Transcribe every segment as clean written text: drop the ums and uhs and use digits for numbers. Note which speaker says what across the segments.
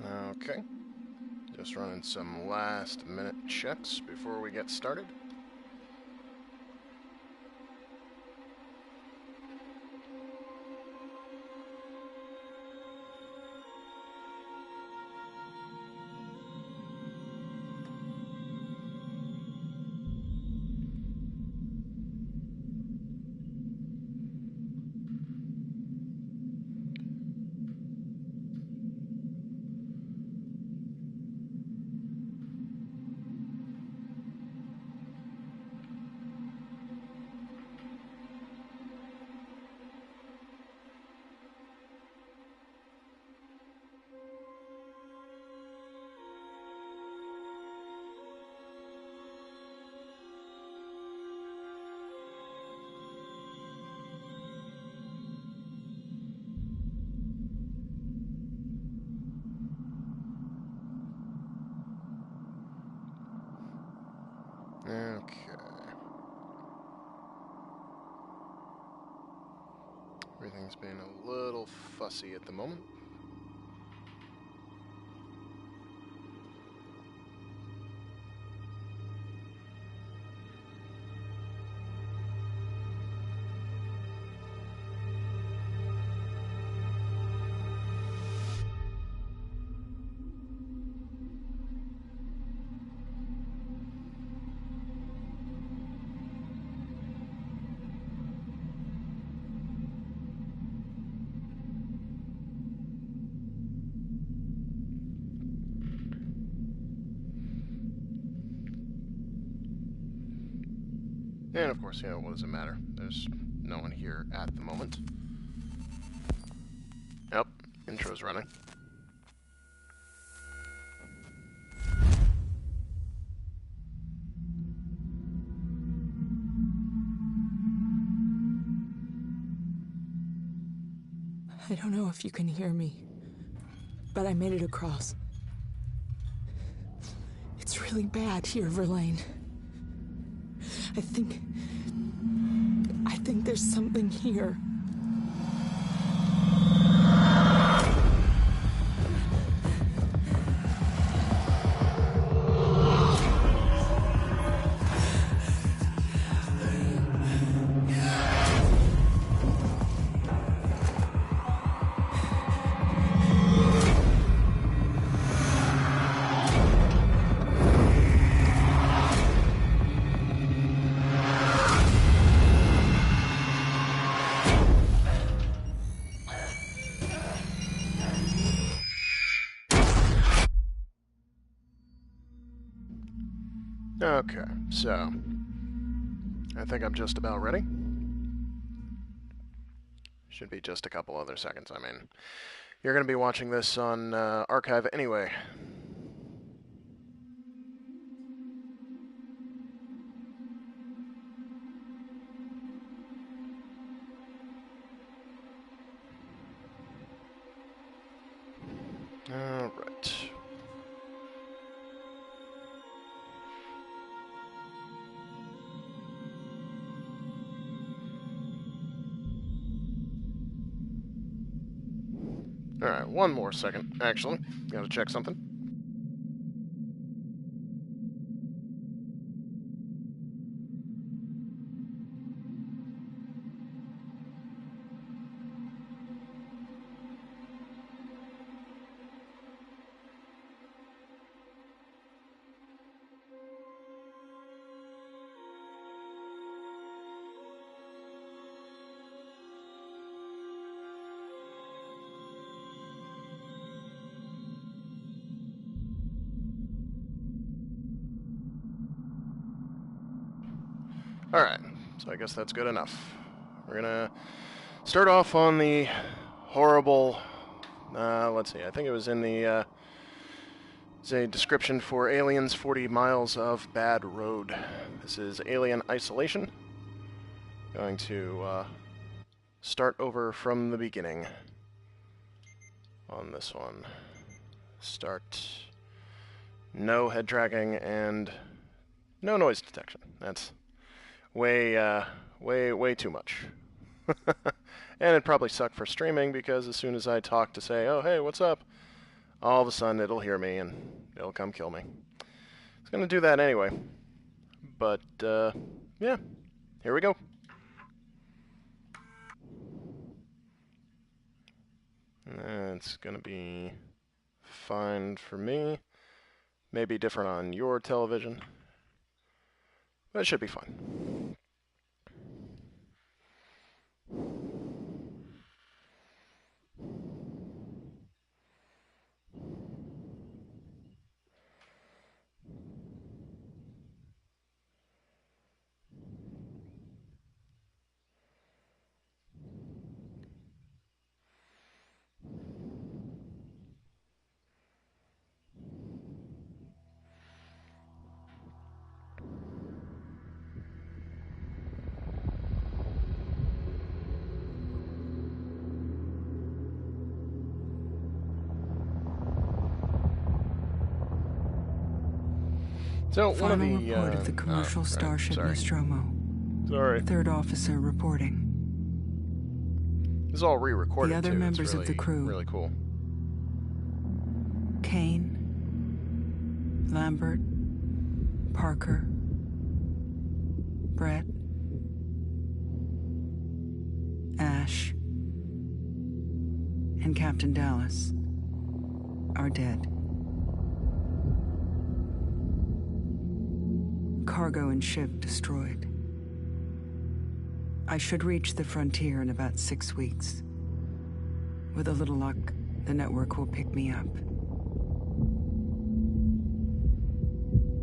Speaker 1: Okay, just running some last minute checks before we get started. Okay. Everything's being a little fussy at the moment. And of course, what does it matter? There's no one here at the moment. Yep, intro's running.
Speaker 2: I don't know if you can hear me, but I made it across. It's really bad here, Verlaine. I think there's something here.
Speaker 1: Okay, so I think I'm just about ready. Should be just a couple other seconds. I mean, you're going to be watching this on archive anyway. All right. Alright, one more second, actually. Gotta check something. Alright, so I guess that's good enough. We're gonna start off on the horrible, let's see, I think it was in the, it's a description for Aliens 40 Miles of Bad Road. This is Alien Isolation. Going to, start over from the beginning on this one. Start, no head tracking, and no noise detection. That's way too much. And it'd probably suck for streaming because as soon as I talk to say, oh, hey, what's up? all of a sudden it'll hear me and it'll come kill me. It's gonna do that anyway. But, yeah, here we go. It's gonna be fine for me. Maybe different on your television. But it should be fine. So one of the
Speaker 2: report of the commercial starship
Speaker 1: sorry.
Speaker 2: Nostromo.
Speaker 1: Sorry.
Speaker 2: Third officer reporting.
Speaker 1: This is all re-recorded
Speaker 2: The other
Speaker 1: too.
Speaker 2: members
Speaker 1: It's really,
Speaker 2: of the crew.
Speaker 1: really cool.
Speaker 2: Kane, Lambert, Parker, Brett, Ash, and Captain Dallas are dead. Cargo and ship destroyed. I should reach the frontier in about 6 weeks. With a little luck, the network will pick me up.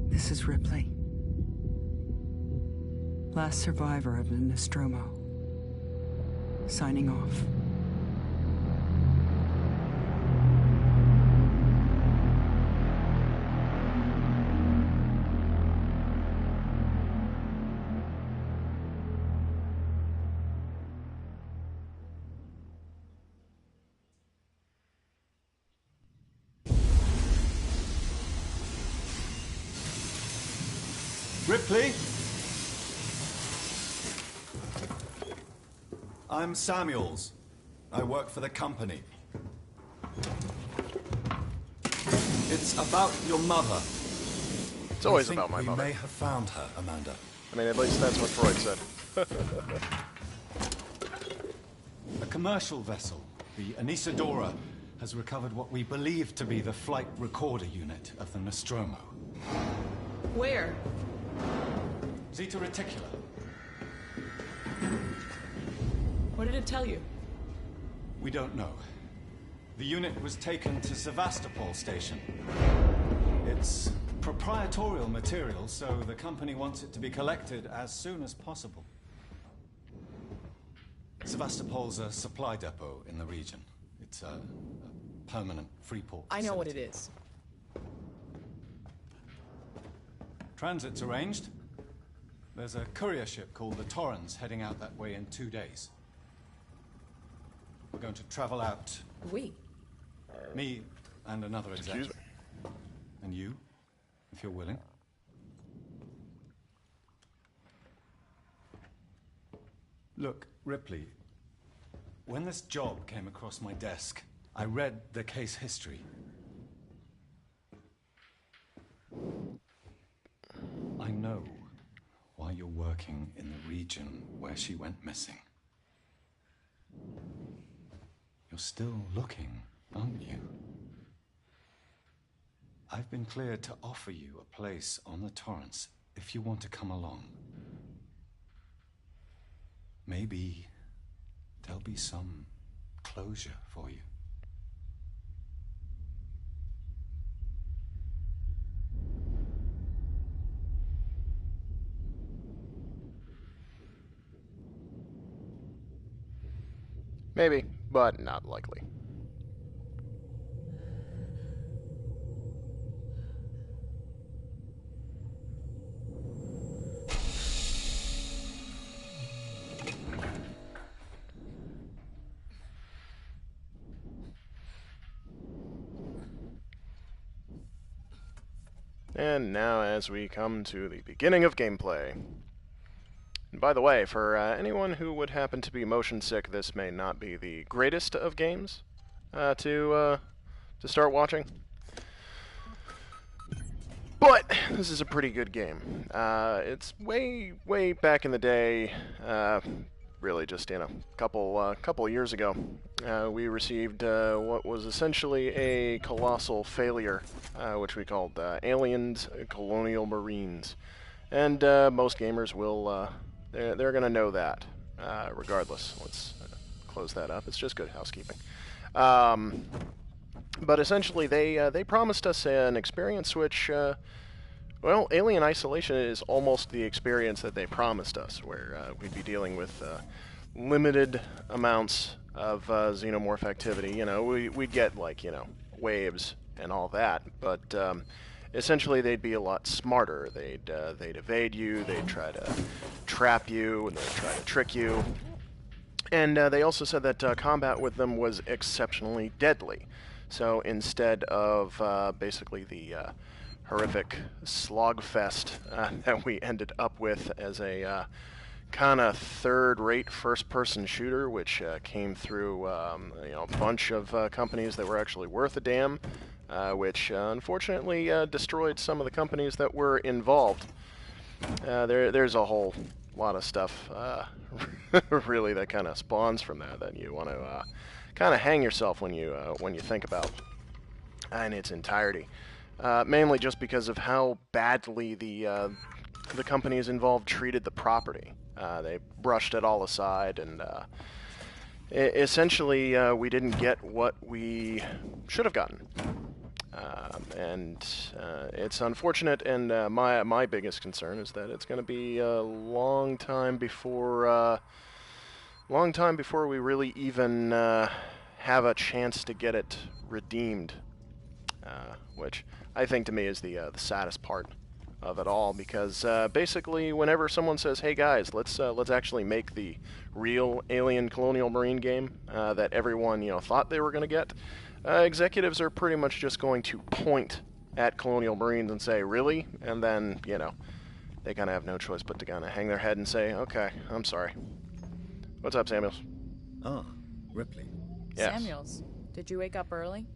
Speaker 2: This is Ripley. Last survivor of the Nostromo. Signing off.
Speaker 3: Ripley? I'm Samuels. I work for the company. It's about your mother.
Speaker 1: It's always
Speaker 3: I think
Speaker 1: about my
Speaker 3: we
Speaker 1: mother.
Speaker 3: may have found her, Amanda.
Speaker 1: I mean, at least that's what Freud said.
Speaker 3: A commercial vessel, the Anisadora, has recovered what we believe to be the flight recorder unit of the Nostromo.
Speaker 2: Where?
Speaker 3: Zeta Reticula.
Speaker 2: What did it tell you?
Speaker 3: We don't know. The unit was taken to Sevastopol station. It's proprietorial material, so the company wants it to be collected as soon as possible. Sevastopol's a supply depot in the region. It's a permanent free port
Speaker 4: I know what it
Speaker 3: facility.
Speaker 4: is.
Speaker 3: Transit's arranged. There's a courier ship called the Torrens heading out that way in 2 days. We're going to travel out.
Speaker 4: We?
Speaker 3: Me and another exec.
Speaker 1: Excuse me.
Speaker 3: And you, if you're willing. Look, Ripley, when this job came across my desk, I read the case history. I know why you're working in the region where she went missing. You're still looking, aren't you? I've been cleared to offer you a place on the Torrens if you want to come along. Maybe there'll be some closure for you.
Speaker 1: Maybe, but not likely. And now as we come to the beginning of gameplay. And by the way, for anyone who would happen to be motion sick, this may not be the greatest of games to to start watching. But this is a pretty good game. It's way back in the day, really just couple years ago. We received what was essentially a colossal failure, which we called Aliens Colonial Marines, and most gamers will they're gonna know that regardless. Let's close that up. It's just good housekeeping. But essentially, they promised us an experience which, well, Alien Isolation is almost the experience that they promised us, where we'd be dealing with limited amounts of xenomorph activity. You know, we'd get, like, you know, waves and all that, but essentially they'd be a lot smarter. They'd evade you, they'd try to trap you, and they'd try to trick you. And they also said that combat with them was exceptionally deadly. So instead of basically the horrific slogfest that we ended up with as a kind of third-rate first-person shooter, which came through you know, a bunch of companies that were actually worth a damn, which unfortunately destroyed some of the companies that were involved. There's a whole lot of stuff really that kind of spawns from that you want to kind of hang yourself when you think about in its entirety. Mainly just because of how badly the companies involved treated the property. They brushed it all aside, and essentially we didn't get what we should have gotten. And it's unfortunate, and my biggest concern is that it's going to be a long time before we really even have a chance to get it redeemed, which I think to me is the saddest part of it all, because basically whenever someone says, "Hey guys, let's actually make the real Alien Colonial Marine game that everyone thought they were going to get," executives are pretty much just going to point at Colonial Marines and say, "Really?" And then they kind of have no choice but to kind of hang their head and say, "Okay, I'm sorry." What's up, Samuels?
Speaker 3: Ah, Ripley.
Speaker 1: Yes.
Speaker 4: Samuels, did you wake up early?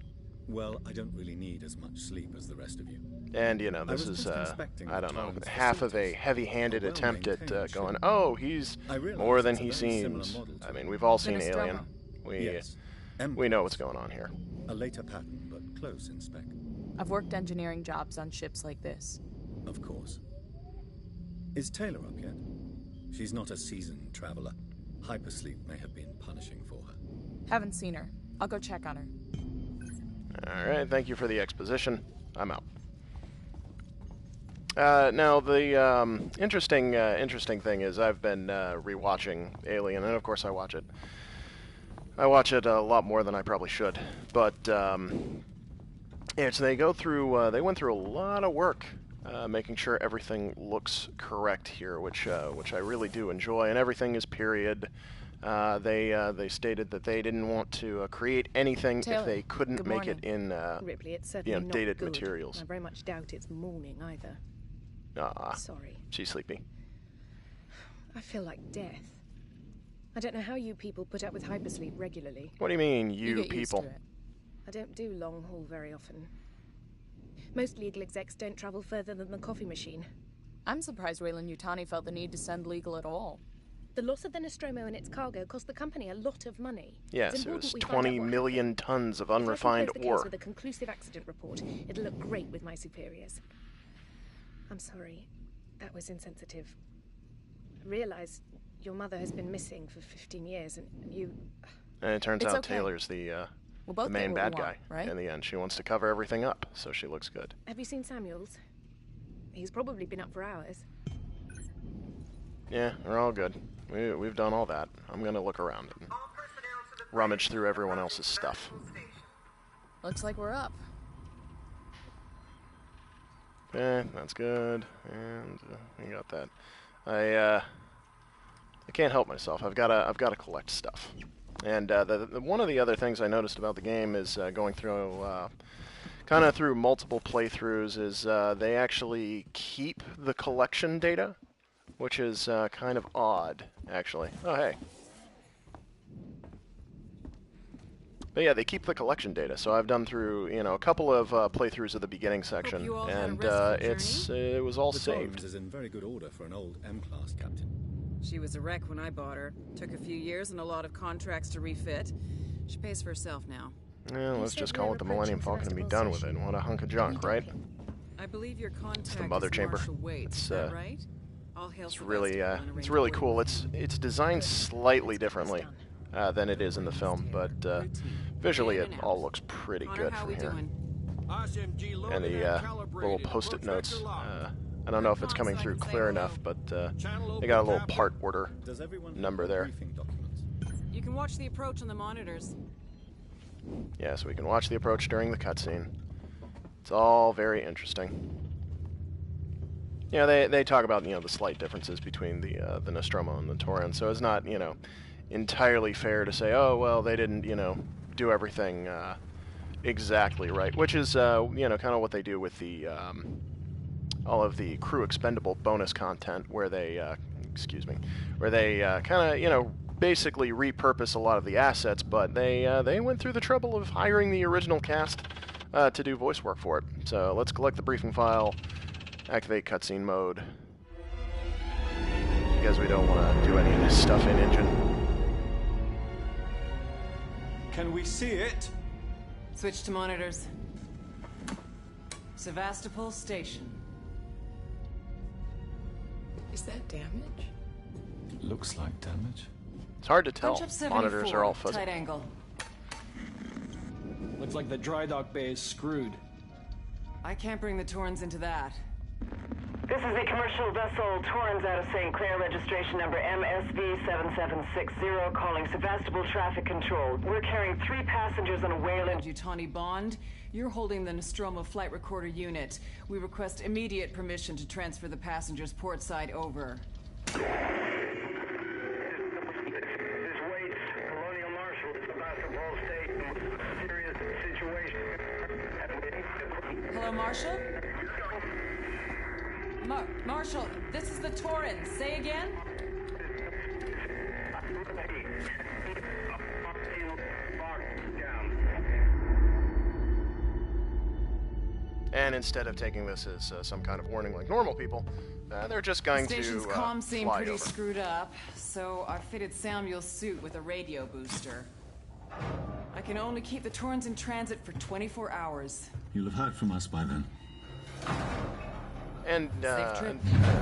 Speaker 3: Well, I don't really need as much sleep as the rest of you.
Speaker 1: And, this is, I don't know, half of a heavy-handed attempt at going, "Oh, he's more than he seems." I mean, we've all seen Alien. We know what's going on here.
Speaker 3: A later pattern, but close in spec.
Speaker 4: I've worked engineering jobs on ships like this.
Speaker 3: Of course. Is Taylor up yet? She's not a seasoned traveler. Hypersleep may have been punishing for her.
Speaker 4: Haven't seen her. I'll go check on her.
Speaker 1: Alright, thank you for the exposition. I'm out. Now, the interesting thing is I've been rewatching Alien, and of course I watch it. I watch it a lot more than I probably should, but they went through a lot of work making sure everything looks correct here, which I really do enjoy, and everything is period. They stated that they didn't want to create anything
Speaker 4: Taylor,
Speaker 1: if they couldn't make it in
Speaker 5: Ripley, it's certainly not
Speaker 1: dated
Speaker 5: good.
Speaker 1: materials.
Speaker 5: I very much doubt it's morning either. Sorry.
Speaker 1: She's sleepy.
Speaker 5: I feel like death. I don't know how you people put up with hypersleep regularly.
Speaker 1: What do you mean,
Speaker 4: You get used
Speaker 1: people?
Speaker 4: to it.
Speaker 5: I don't do long haul very often. Most legal execs don't travel further than the coffee machine.
Speaker 4: I'm surprised Weyland-Yutani felt the need to send legal at all.
Speaker 5: The loss of the Nostromo and its cargo cost the company a lot of money.
Speaker 1: Yes,
Speaker 5: It's
Speaker 1: it was
Speaker 5: important we find out
Speaker 1: 20
Speaker 5: what
Speaker 1: million
Speaker 5: happened.
Speaker 1: tons of
Speaker 5: If I can
Speaker 1: unrefined
Speaker 5: close the case
Speaker 1: ore.
Speaker 5: with a conclusive accident report, it'll look great with my superiors. I'm sorry. That was insensitive. I realize your mother has been missing for 15 years, and you...
Speaker 1: And it turns
Speaker 4: It's
Speaker 1: out
Speaker 4: okay.
Speaker 1: Taylor's the
Speaker 4: We'll both
Speaker 1: main
Speaker 4: get what
Speaker 1: bad
Speaker 4: we
Speaker 1: guy
Speaker 4: want, right?
Speaker 1: in the end. She wants to cover everything up, so she looks good.
Speaker 5: Have you seen Samuels? He's probably been up for hours.
Speaker 1: Yeah, we're all good. We've done all that. I'm gonna look around and rummage through everyone else's stuff.
Speaker 4: Looks like we're up.
Speaker 1: Okay, that's good. And we got that. I can't help myself. I've gotta collect stuff. And one of the other things I noticed about the game is going through kind of through multiple playthroughs is they actually keep the collection data, which is kind of odd, actually. Oh, hey. But yeah, they keep the collection data. So I've done through, you know, a couple of playthroughs of the beginning section,
Speaker 4: you all had a
Speaker 1: and
Speaker 4: restful
Speaker 1: it was all
Speaker 6: The
Speaker 1: saved.
Speaker 6: Torrens is in very good order for an old M-class captain.
Speaker 7: She was a wreck when I bought her. Took a few years and a lot of contracts to refit. She pays for herself now.
Speaker 1: Yeah, let's
Speaker 5: said
Speaker 1: just
Speaker 5: we're
Speaker 1: call it the Millennium
Speaker 5: approaching
Speaker 1: Falcon and be
Speaker 5: Sevastopol
Speaker 1: done with it.
Speaker 5: Station.
Speaker 1: What a hunk of junk, right?
Speaker 7: I believe your contact
Speaker 1: the mother
Speaker 7: is
Speaker 1: chamber.
Speaker 7: Marshal Waite, is that right? All hail
Speaker 1: It's really,
Speaker 7: Sevastopol and
Speaker 1: it's
Speaker 7: arrange
Speaker 1: really
Speaker 7: boarding
Speaker 1: cool.
Speaker 7: with
Speaker 1: It's
Speaker 7: him.
Speaker 1: designed slightly
Speaker 5: Let's get this
Speaker 1: differently
Speaker 5: done.
Speaker 1: than it is in the film, but visually it all looks pretty
Speaker 7: Connor,
Speaker 1: good
Speaker 7: how
Speaker 1: from
Speaker 7: we
Speaker 1: here.
Speaker 7: doing?
Speaker 8: SMG
Speaker 1: And
Speaker 8: loaded
Speaker 1: the
Speaker 8: and calibrated.
Speaker 1: little post-it notes.
Speaker 8: Protector locked.
Speaker 1: I don't know if it's
Speaker 7: Come
Speaker 1: coming
Speaker 7: so I
Speaker 1: through
Speaker 7: can say
Speaker 1: clear
Speaker 7: hello.
Speaker 1: enough, but
Speaker 8: Channel
Speaker 1: they got a
Speaker 8: open,
Speaker 1: little
Speaker 8: Captain.
Speaker 1: part order
Speaker 6: Does everyone have
Speaker 1: number
Speaker 6: their
Speaker 1: there.
Speaker 6: briefing documents?
Speaker 7: You can watch the approach on the monitors.
Speaker 1: Yeah, so we can watch the approach during the cutscene. It's all very interesting. Yeah, they talk about, you know, the slight differences between the Nostromo and the Torrens, so it's not, you know, entirely fair to say, oh, well, they didn't, you know, do everything exactly right, which is, you know, kind of what they do with the all of the crew expendable bonus content, where they, where they kind of, you know, basically repurpose a lot of the assets, but they went through the trouble of hiring the original cast to do voice work for it. So let's collect the briefing file, activate cutscene mode, because we don't want to do any of this stuff in engine.
Speaker 3: Can we see it?
Speaker 7: Switch to monitors. Sevastopol Station.
Speaker 4: Is that damage?
Speaker 3: Looks like damage.
Speaker 1: It's hard to tell.
Speaker 7: Punch up 74,
Speaker 1: Monitors are all fuzzy.
Speaker 7: tight angle.
Speaker 9: Looks like the dry dock bay is screwed.
Speaker 7: I can't bring the Torrens into that.
Speaker 10: This is a commercial vessel, Torrens out of St. Clair, registration number MSV7760, calling Sevastopol Traffic Control. We're carrying 3 passengers on a Wayland.
Speaker 7: Yutani Bond, you're holding the Nostromo flight recorder unit. We request immediate permission to transfer the passengers port side over.
Speaker 8: This Waits, Colonial Marshal, Sevastopol State, serious situation.
Speaker 7: Hello, Marshal? Marshal, this is the Torrens. Say again?
Speaker 1: And instead of taking this as some kind of warning like normal people, they're just going
Speaker 7: The station's
Speaker 1: to
Speaker 7: comms seem
Speaker 1: fly
Speaker 7: pretty
Speaker 1: over.
Speaker 7: screwed up, so I fitted Samuel's suit with a radio booster. I can only keep the Torrens in transit for 24 hours.
Speaker 6: You'll have heard from us by then.
Speaker 1: And
Speaker 7: Safe trip.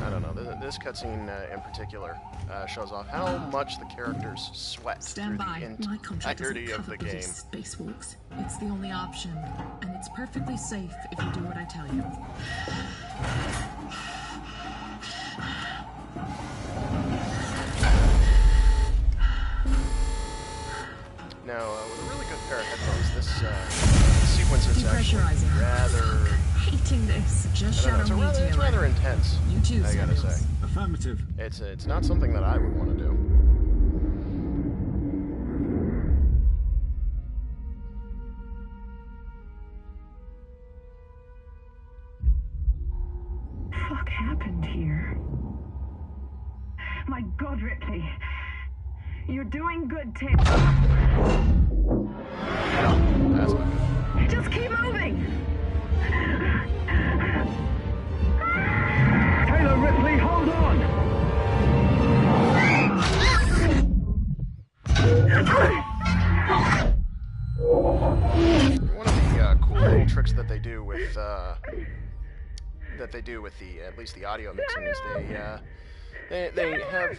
Speaker 1: I don't know, this cutscene in particular shows off how much the characters sweat
Speaker 11: Stand
Speaker 1: through
Speaker 11: by.
Speaker 1: the
Speaker 11: My contract doesn't
Speaker 1: entirety of
Speaker 11: cover
Speaker 1: the game.
Speaker 11: British spacewalks. It's the only option, and it's perfectly safe if you do what I tell you.
Speaker 1: Now, with a really good pair of headphones, this sequence is actually
Speaker 11: Depressurizing.
Speaker 1: rather...
Speaker 11: Hating this. Just
Speaker 1: I don't know,
Speaker 11: shadow me,
Speaker 1: it's
Speaker 11: Taylor.
Speaker 1: rather intense,
Speaker 11: You too,
Speaker 1: I gotta
Speaker 11: Samuels.
Speaker 1: say.
Speaker 6: Affirmative.
Speaker 1: It's not something that I would want to do.
Speaker 10: Fuck happened here? My God, Ripley. You're doing good, Taylor.
Speaker 1: That's not good.
Speaker 10: Just keep moving.
Speaker 8: Taylor Ripley, hold on!
Speaker 1: One of the cool little tricks that they do with the at least the audio mixing is they have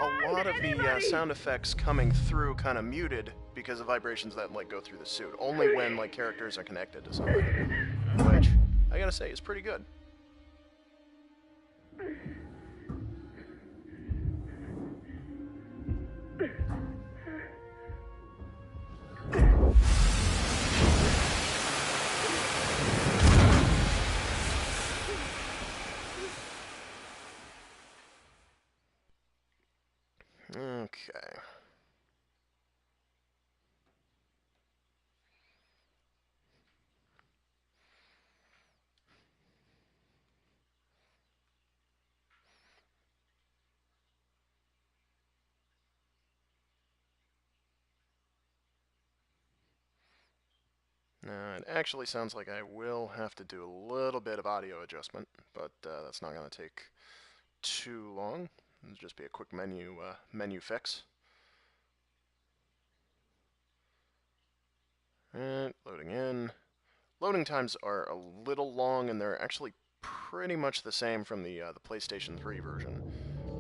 Speaker 1: a lot of the sound effects coming through kind of muted because of vibrations that like go through the suit. Only when like characters are connected to something, which I gotta say is pretty good. Okay. It actually sounds like I will have to do a little bit of audio adjustment, but that's not going to take too long. It'll just be a quick menu fix. And loading in. Loading times are a little long, and they're actually pretty much the same from the PlayStation 3 version,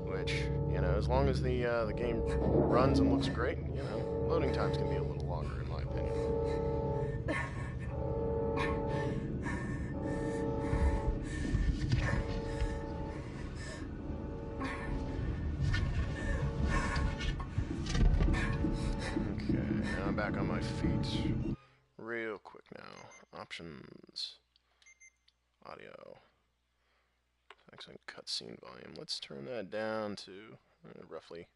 Speaker 1: which, you know, as long as the game runs and looks great, you know, loading times can be a little longer in my opinion. Okay, now I'm back on my feet. Real quick now. Options. Audio. Excellent cutscene volume. Let's turn that down to roughly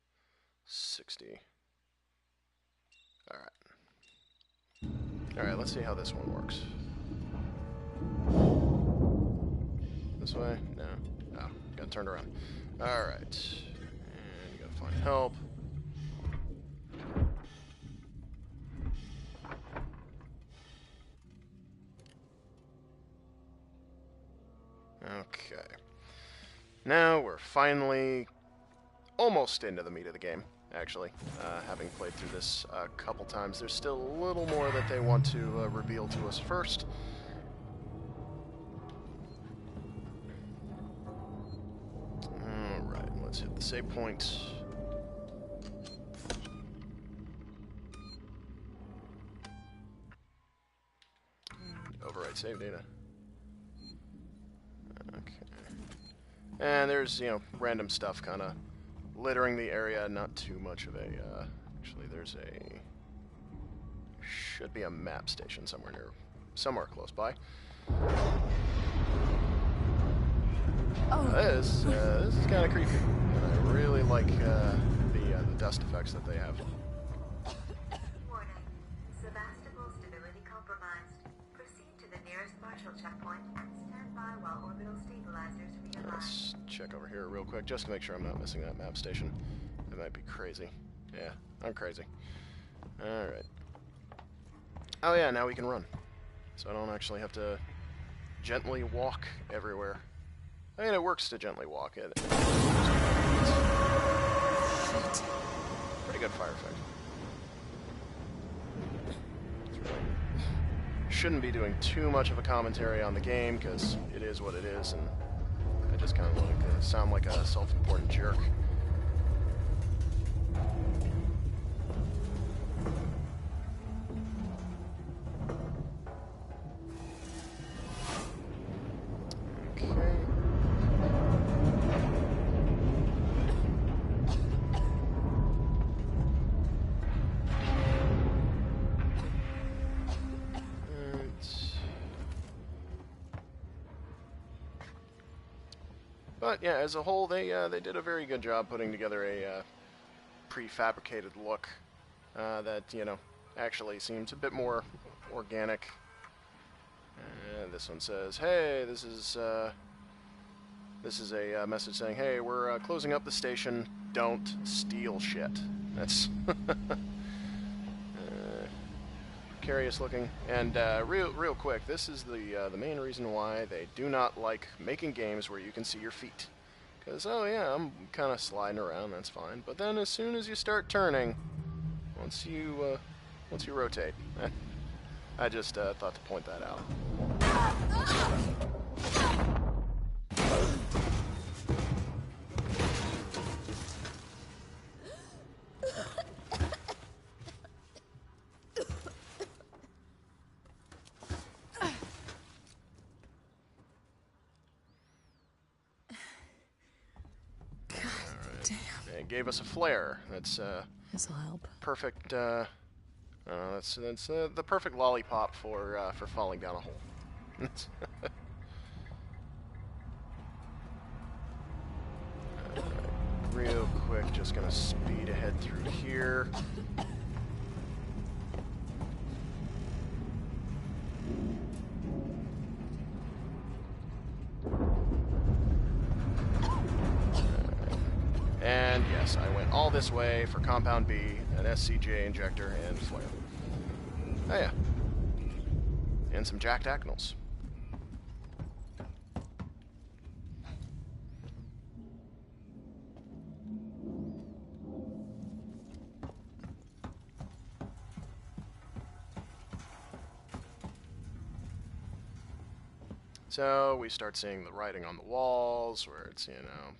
Speaker 1: 60. Alright, let's see how this one works. This way? No. Oh, got turned around. Alright. And you gotta find help. Okay. Now we're finally almost into the meat of the game, actually. Having played through this a couple times, there's still a little more that they want to reveal to us first. Alright, let's hit the save point. Overwrite save data. Okay. And there's, you know, random stuff kind of littering the area, not too much of a, actually there's should be a map station somewhere close by.
Speaker 4: Oh.
Speaker 1: This is kind of creepy, and I really like the dust effects that they have.
Speaker 12: Warning. Sebastopol stability compromised. Proceed to the nearest marshal checkpoint and stand by while orbital stabilizers realign.
Speaker 1: Let's check over here real quick, just to make sure I'm not missing that map station. It might be crazy. Yeah, I'm crazy. Alright. Oh yeah, now we can run. So I don't actually have to gently walk everywhere. I mean, it works to gently walk it. Pretty good fire effect. Shouldn't be doing too much of a commentary on the game, because it is what it is, and I just kind of like to sound like a self-important jerk. But yeah, as a whole, they did a very good job putting together a prefabricated look that, you know, actually seems a bit more organic. This one says, "Hey, this is a message saying, hey, we're closing up the station. Don't steal shit." That's precarious looking. And real quick, this is the main reason why they do not like making games where you can see your feet. Because, oh yeah, I'm kind of sliding around, that's fine. But then as soon as you start turning, once you rotate, I just thought to point that out. Gave us a flare. That's
Speaker 4: this'll help.
Speaker 1: Perfect. That's the perfect lollipop for falling down a hole. Real quick, just gonna speed ahead through here. And yes, I went all this way for Compound B, an SCJ injector, and flare. Oh yeah. And some jacked acnals. So we start seeing the writing on the walls where it's, you know,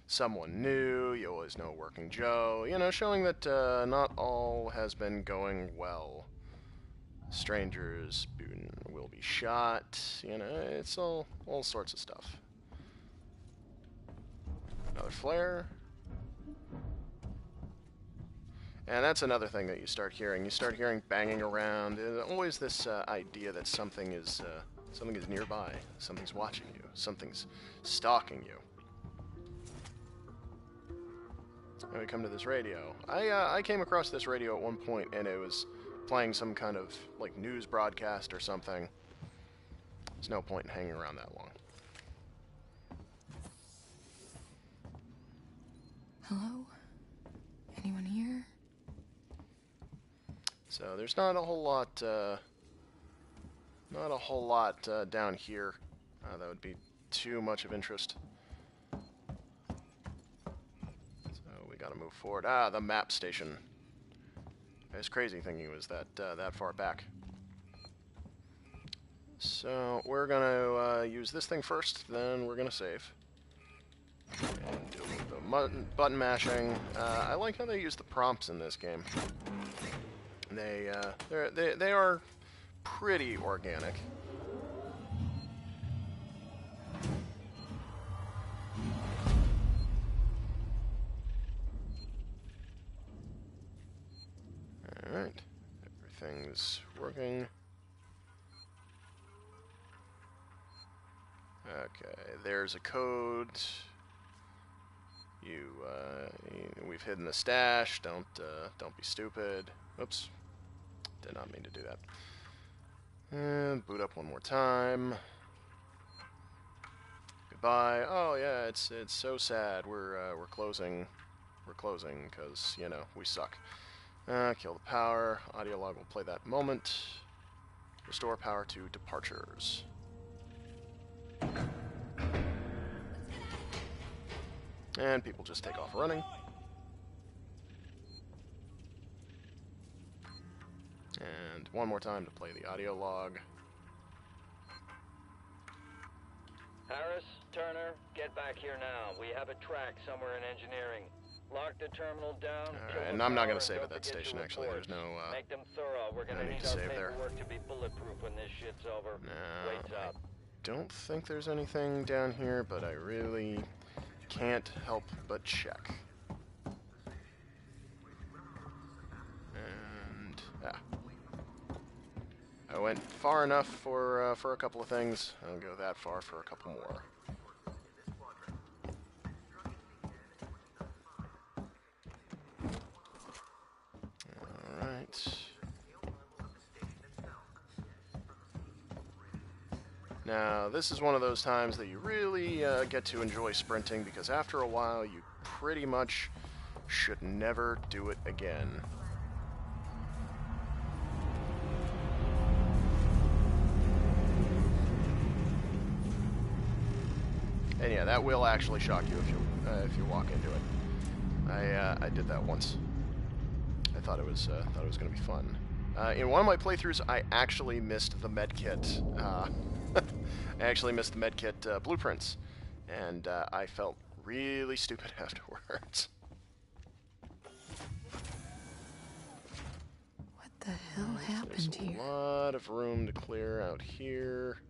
Speaker 1: someone new, you always know Working Joe, you know, showing that not all has been going well. Strangers will be shot, you know, it's all sorts of stuff. Another flare. And that's another thing that you start hearing. You start hearing banging around. Always this idea that something is nearby. Something's watching you. Something's stalking you. And we come to this radio. I came across this radio at one point, and it was playing some kind of like news broadcast or something. There's no point in hanging around that long.
Speaker 4: Hello? Anyone here?
Speaker 1: So there's not a whole lot, down here. That would be too much of interest. So we gotta move forward. Ah, the map station. It's crazy thinking it was that far back. So we're gonna use this thing first, then we're gonna save. And do the button mashing. I like how they use the prompts in this game. They are pretty organic. All right, everything's working. Okay, there's a code. We've hidden the stash. Don't be stupid. Oops, did not mean to do that. And boot up one more time. Goodbye. Oh yeah, it's so sad. We're closing. We're closing because you know we suck. Kill the power. Audio log will play that moment. Restore power to departures. And people just take off running. And one more time to play the audio log.
Speaker 13: Harris, Turner, get back here now. We have a track somewhere in engineering. Lock the terminal down.
Speaker 1: Alright, and I'm not going to save at that station, actually. There's no,
Speaker 13: make them thorough. We're going to need our paperwork to be bulletproof when this shit's over.
Speaker 1: No,
Speaker 13: Waits up.
Speaker 1: Don't think there's anything down here, but I really can't help but check. And I went far enough for a couple of things. I'll go that far for a couple more. All right. Now, this is one of those times that you really get to enjoy sprinting, because after a while, you pretty much should never do it again. And yeah, that will actually shock you if you walk into it. I did that once. I thought it was going to be fun. In one of my playthroughs, I actually missed the medkit. I actually missed the medkit blueprints, and I felt really stupid afterwards.
Speaker 4: What the hell happened here?
Speaker 1: There's a lot of room to clear out here.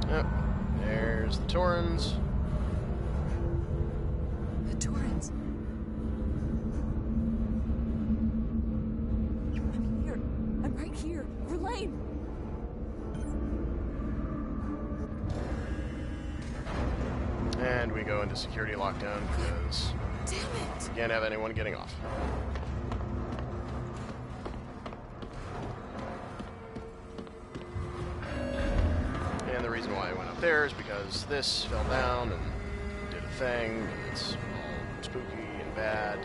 Speaker 1: Yep, there's the Torrens.
Speaker 4: The Torrens. I'm here. I'm right here. Verlaine!
Speaker 1: And we go into security lockdown because we can't have anyone getting off. upstairs because this fell down and did a thing, and it's all spooky and bad.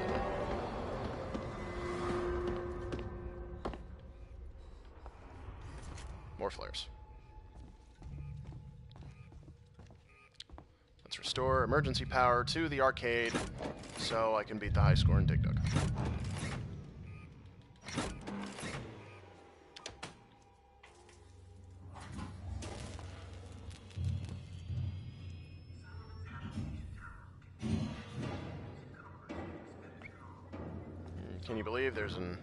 Speaker 1: More flares. Let's restore emergency power to the arcade so I can beat the high score in Dig Dug. Can you believe there's an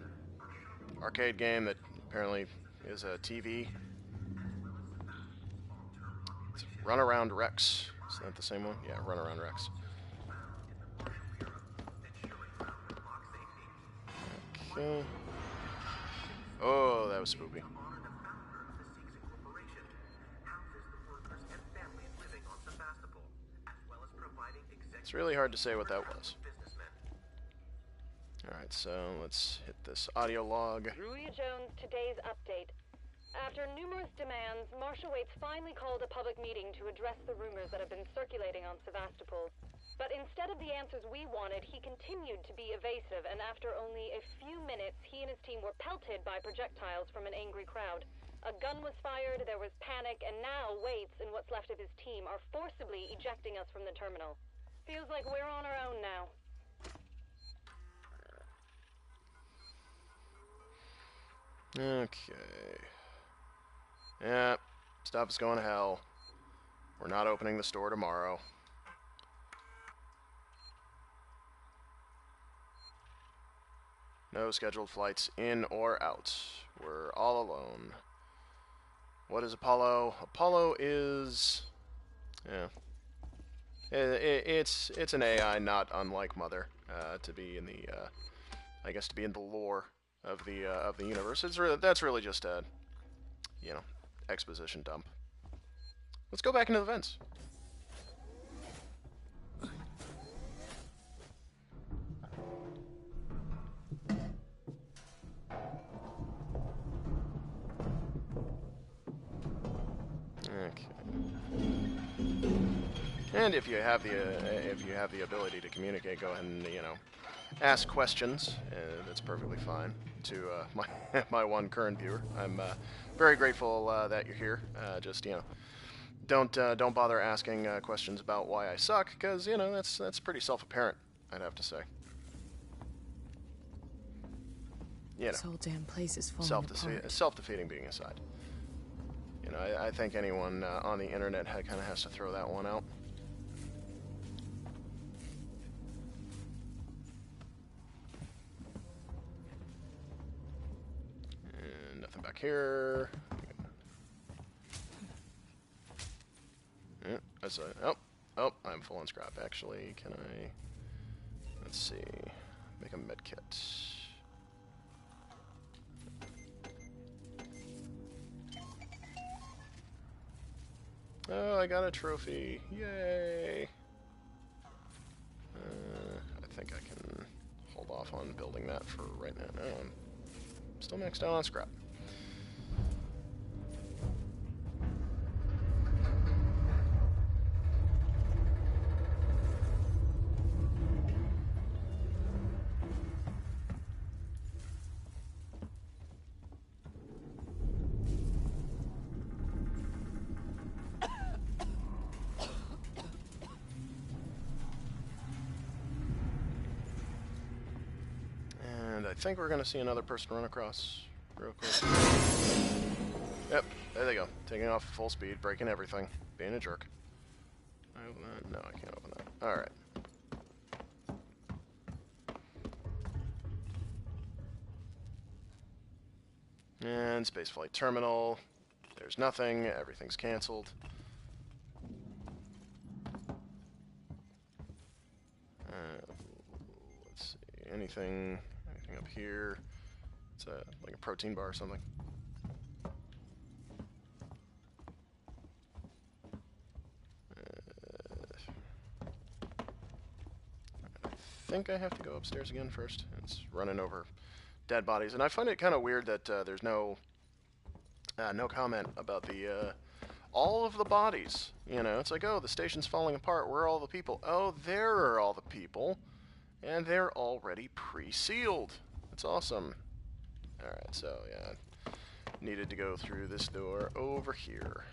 Speaker 1: arcade game that apparently is a TV? It's Runaround Rex. Is that the same one? Yeah, Runaround Rex. Okay. Oh, that was spooky. It's really hard to say what that was. Alright, so let's hit this audio log.
Speaker 14: Ruia Jones, today's update. After numerous demands, Marshal Waits finally called a public meeting to address the rumors that have been circulating on Sevastopol. But instead of the answers we wanted, he continued to be evasive, and after only a few minutes, he and his team were pelted by projectiles from an angry crowd. A gun was fired, there was panic, and now Waits and what's left of his team are forcibly ejecting us from the terminal. Feels like we're on our own now.
Speaker 1: Okay. Yeah, stuff is going to hell. We're not opening the store tomorrow. No scheduled flights in or out. We're all alone. What is Apollo? Apollo is... yeah. It's an AI not unlike Mother, to be in the, I guess to be in the lore of the universe. That's really just a, you know, exposition dump. Let's go back into the vents. Okay. And if you have the ability to communicate, go ahead and, you know, ask questions. That's perfectly fine to my one current viewer. I'm very grateful that you're here. Just, you know, don't bother asking questions about why I suck, because, you know, that's pretty self-apparent, I'd have to say. You know,
Speaker 4: this whole damn place is falling apart.
Speaker 1: Self-defeating being aside. You know, I think anyone on the internet kind of has to throw that one out. And nothing back here. Yeah, that's a, oh, I'm full on scrap. Actually, can I? Let's see. Make a med kit. Oh, I got a trophy. Yay! I think I can hold off on building that for right now. No, I'm still maxed out on scrap. I think we're going to see another person run across real quick. Yep, there they go. Taking off full speed, breaking everything, being a jerk. Can I open that? No, I can't open that. Alright. And spaceflight terminal. There's nothing. Everything's canceled. Let's see. Anything up here? It's like a protein bar or something. I think I have to go upstairs again first. It's running over dead bodies, and I find it kind of weird that there's no comment about the all of the bodies. You know, it's like, oh, the station's falling apart. Where are all the people? Oh, there are all the people. And they're already pre-sealed. That's awesome. Alright, so, yeah. Needed to go through this door over here.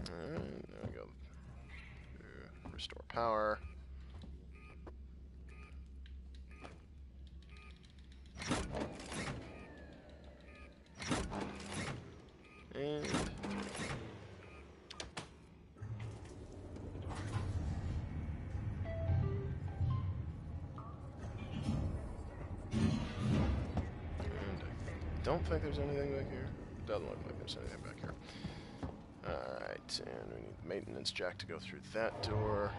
Speaker 1: Alright, there we go. Restore power. And I don't think there's anything back here. Doesn't look like there's anything back here. Alright, and we need the maintenance jack to go through that door.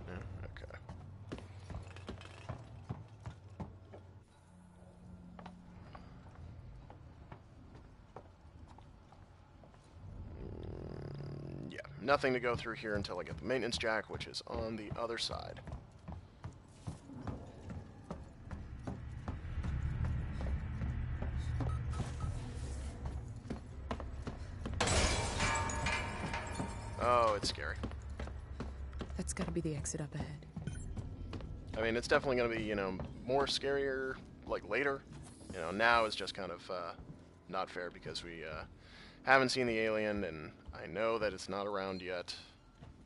Speaker 1: No, okay. Yeah, nothing to go through here until I get the maintenance jack, which is on the other side. Oh, it's scary.
Speaker 4: That's gotta be the exit up ahead.
Speaker 1: I mean, it's definitely going to be, you know, more scarier, like, later. You know, now is just kind of not fair because we haven't seen the alien, and I know that it's not around yet.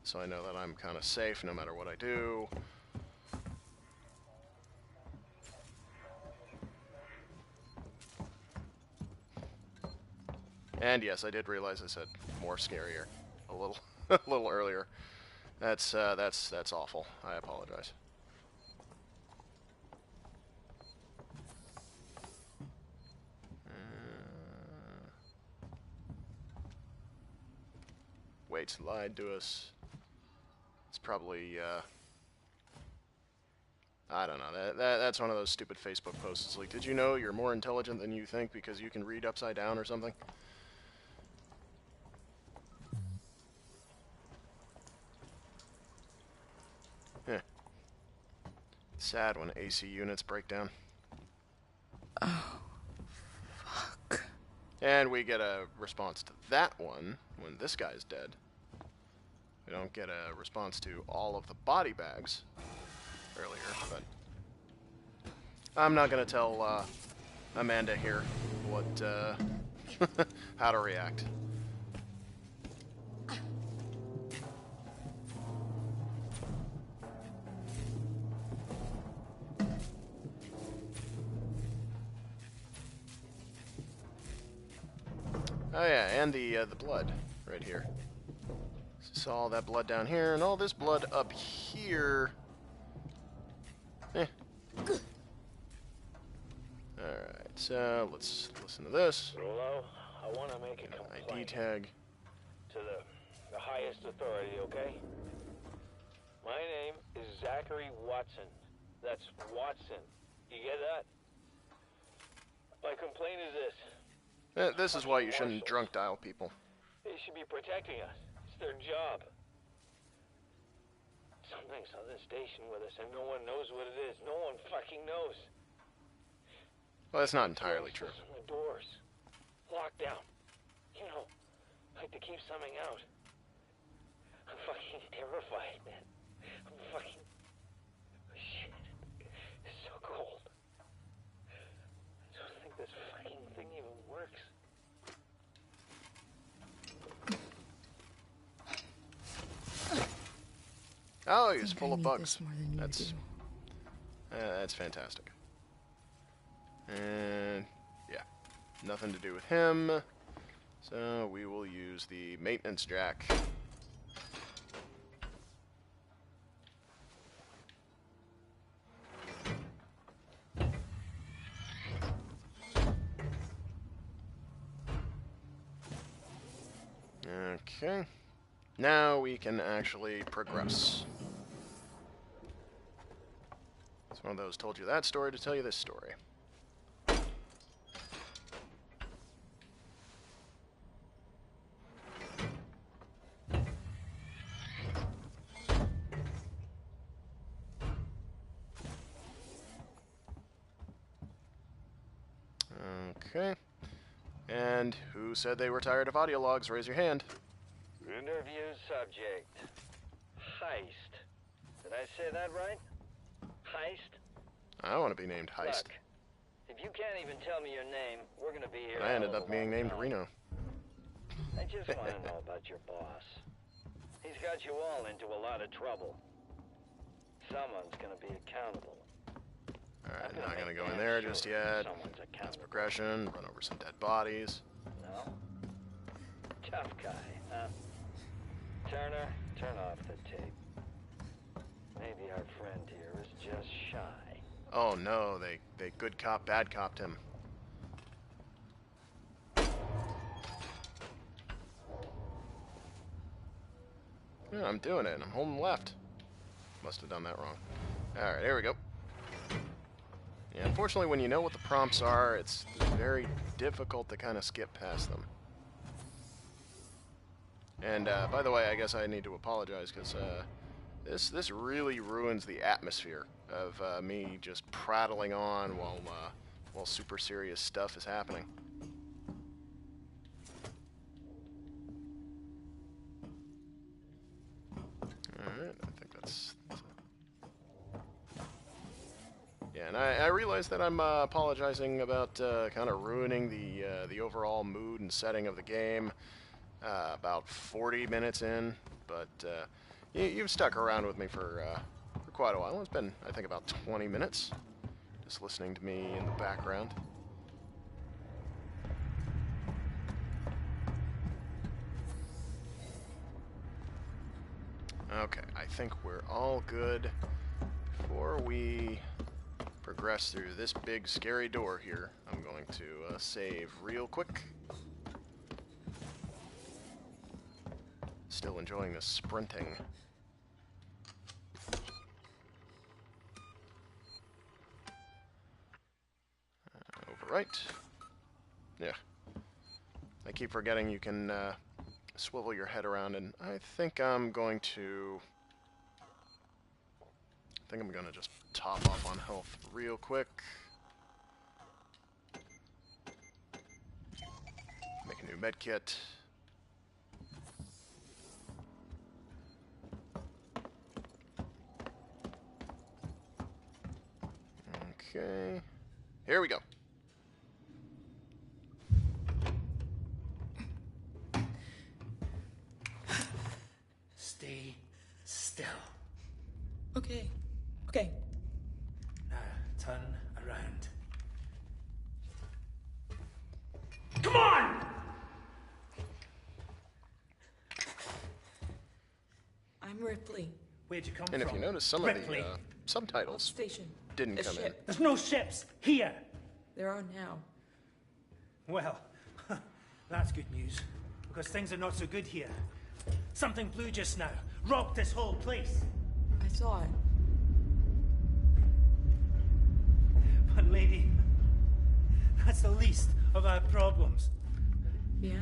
Speaker 1: So I know that I'm kind of safe no matter what I do. And yes, I did realize I said more scarier a little a little earlier. That's awful. I apologize. Waits lied to us. It's probably I don't know. That's one of those stupid Facebook posts. It's like, did you know you're more intelligent than you think because you can read upside down or something? Yeah. Sad when AC units break down.
Speaker 4: Oh, fuck.
Speaker 1: And we get a response to that one when this guy's dead. We don't get a response to all of the body bags earlier, but I'm not going to tell Amanda here what how to react. Oh yeah, and the blood right here. Saw all that blood down here, and all this blood up here. Alright, so let's listen to this.
Speaker 13: Rolo, I want to make a complaint.
Speaker 1: ID tag.
Speaker 13: To the highest authority, okay? My name is Zachary Watson. That's Watson. You get that? My complaint is this.
Speaker 1: This is why you shouldn't drunk dial people.
Speaker 13: They should be protecting us. It's their job. Something's on this station with us and no one knows what it is. No one fucking knows.
Speaker 1: Well, that's not entirely true.
Speaker 13: The doors. Locked down. You know, like to keep something out. I'm fucking terrified, man. I'm fucking... Shit. It's so cold. I don't think this fucking thing even works.
Speaker 1: Oh, he's full of bugs. That's fantastic. And yeah, nothing to do with him. So we will use the maintenance jack. Okay. Now we can actually progress. It's one of those told you that story to tell you this story. Okay. And who said they were tired of audio logs? Raise your hand.
Speaker 13: Interview subject. Heist. Did I say that right? Heist?
Speaker 1: I want to be named Heist.
Speaker 13: Look, if you can't even tell me your name, we're gonna be here.
Speaker 1: I ended up being named Reno.
Speaker 13: I just want to know about your boss. He's got you all into a lot of trouble. Someone's gonna be accountable.
Speaker 1: Alright, not gonna go in there just yet. That's progression. Run over some dead bodies.
Speaker 13: No? Tough guy, huh? Turner, turn off the tape. Maybe our friend here is just shy.
Speaker 1: Oh no, they good cop, bad copped him. Yeah, I'm doing it. I'm holding left. Must have done that wrong. Alright, here we go. Yeah, unfortunately, when you know what the prompts are, it's very difficult to kind of skip past them. And, by the way, I guess I need to apologize, because this really ruins the atmosphere of me just prattling on while super serious stuff is happening. Alright, I think that's yeah, and I realize that I'm apologizing about kind of ruining the overall mood and setting of the game about 40 minutes in, but you've stuck around with me for quite a while. It's been, I think, about 20 minutes just listening to me in the background. Okay, I think we're all good. Before we progress through this big scary door here, I'm going to save real quick. Still enjoying this sprinting. Overwrite. Yeah. I keep forgetting you can swivel your head around, and I think I'm going to just top off on health real quick. Make a new med kit. Okay. Here we go.
Speaker 15: Stay still.
Speaker 11: Okay. Okay.
Speaker 15: Now, turn around. Come on!
Speaker 11: I'm Ripley.
Speaker 15: Where'd you come
Speaker 1: And
Speaker 15: from?
Speaker 1: if you notice, some
Speaker 15: Ripley.
Speaker 1: of the subtitles
Speaker 11: Station.
Speaker 1: didn't
Speaker 11: The
Speaker 1: come in.
Speaker 11: ship.
Speaker 15: There's no ships here.
Speaker 11: There are now.
Speaker 15: Well, that's good news, because things are not so good here. Something blue just now. Rocked this whole place.
Speaker 11: I saw it.
Speaker 15: But lady, that's the least of our problems.
Speaker 11: Yeah?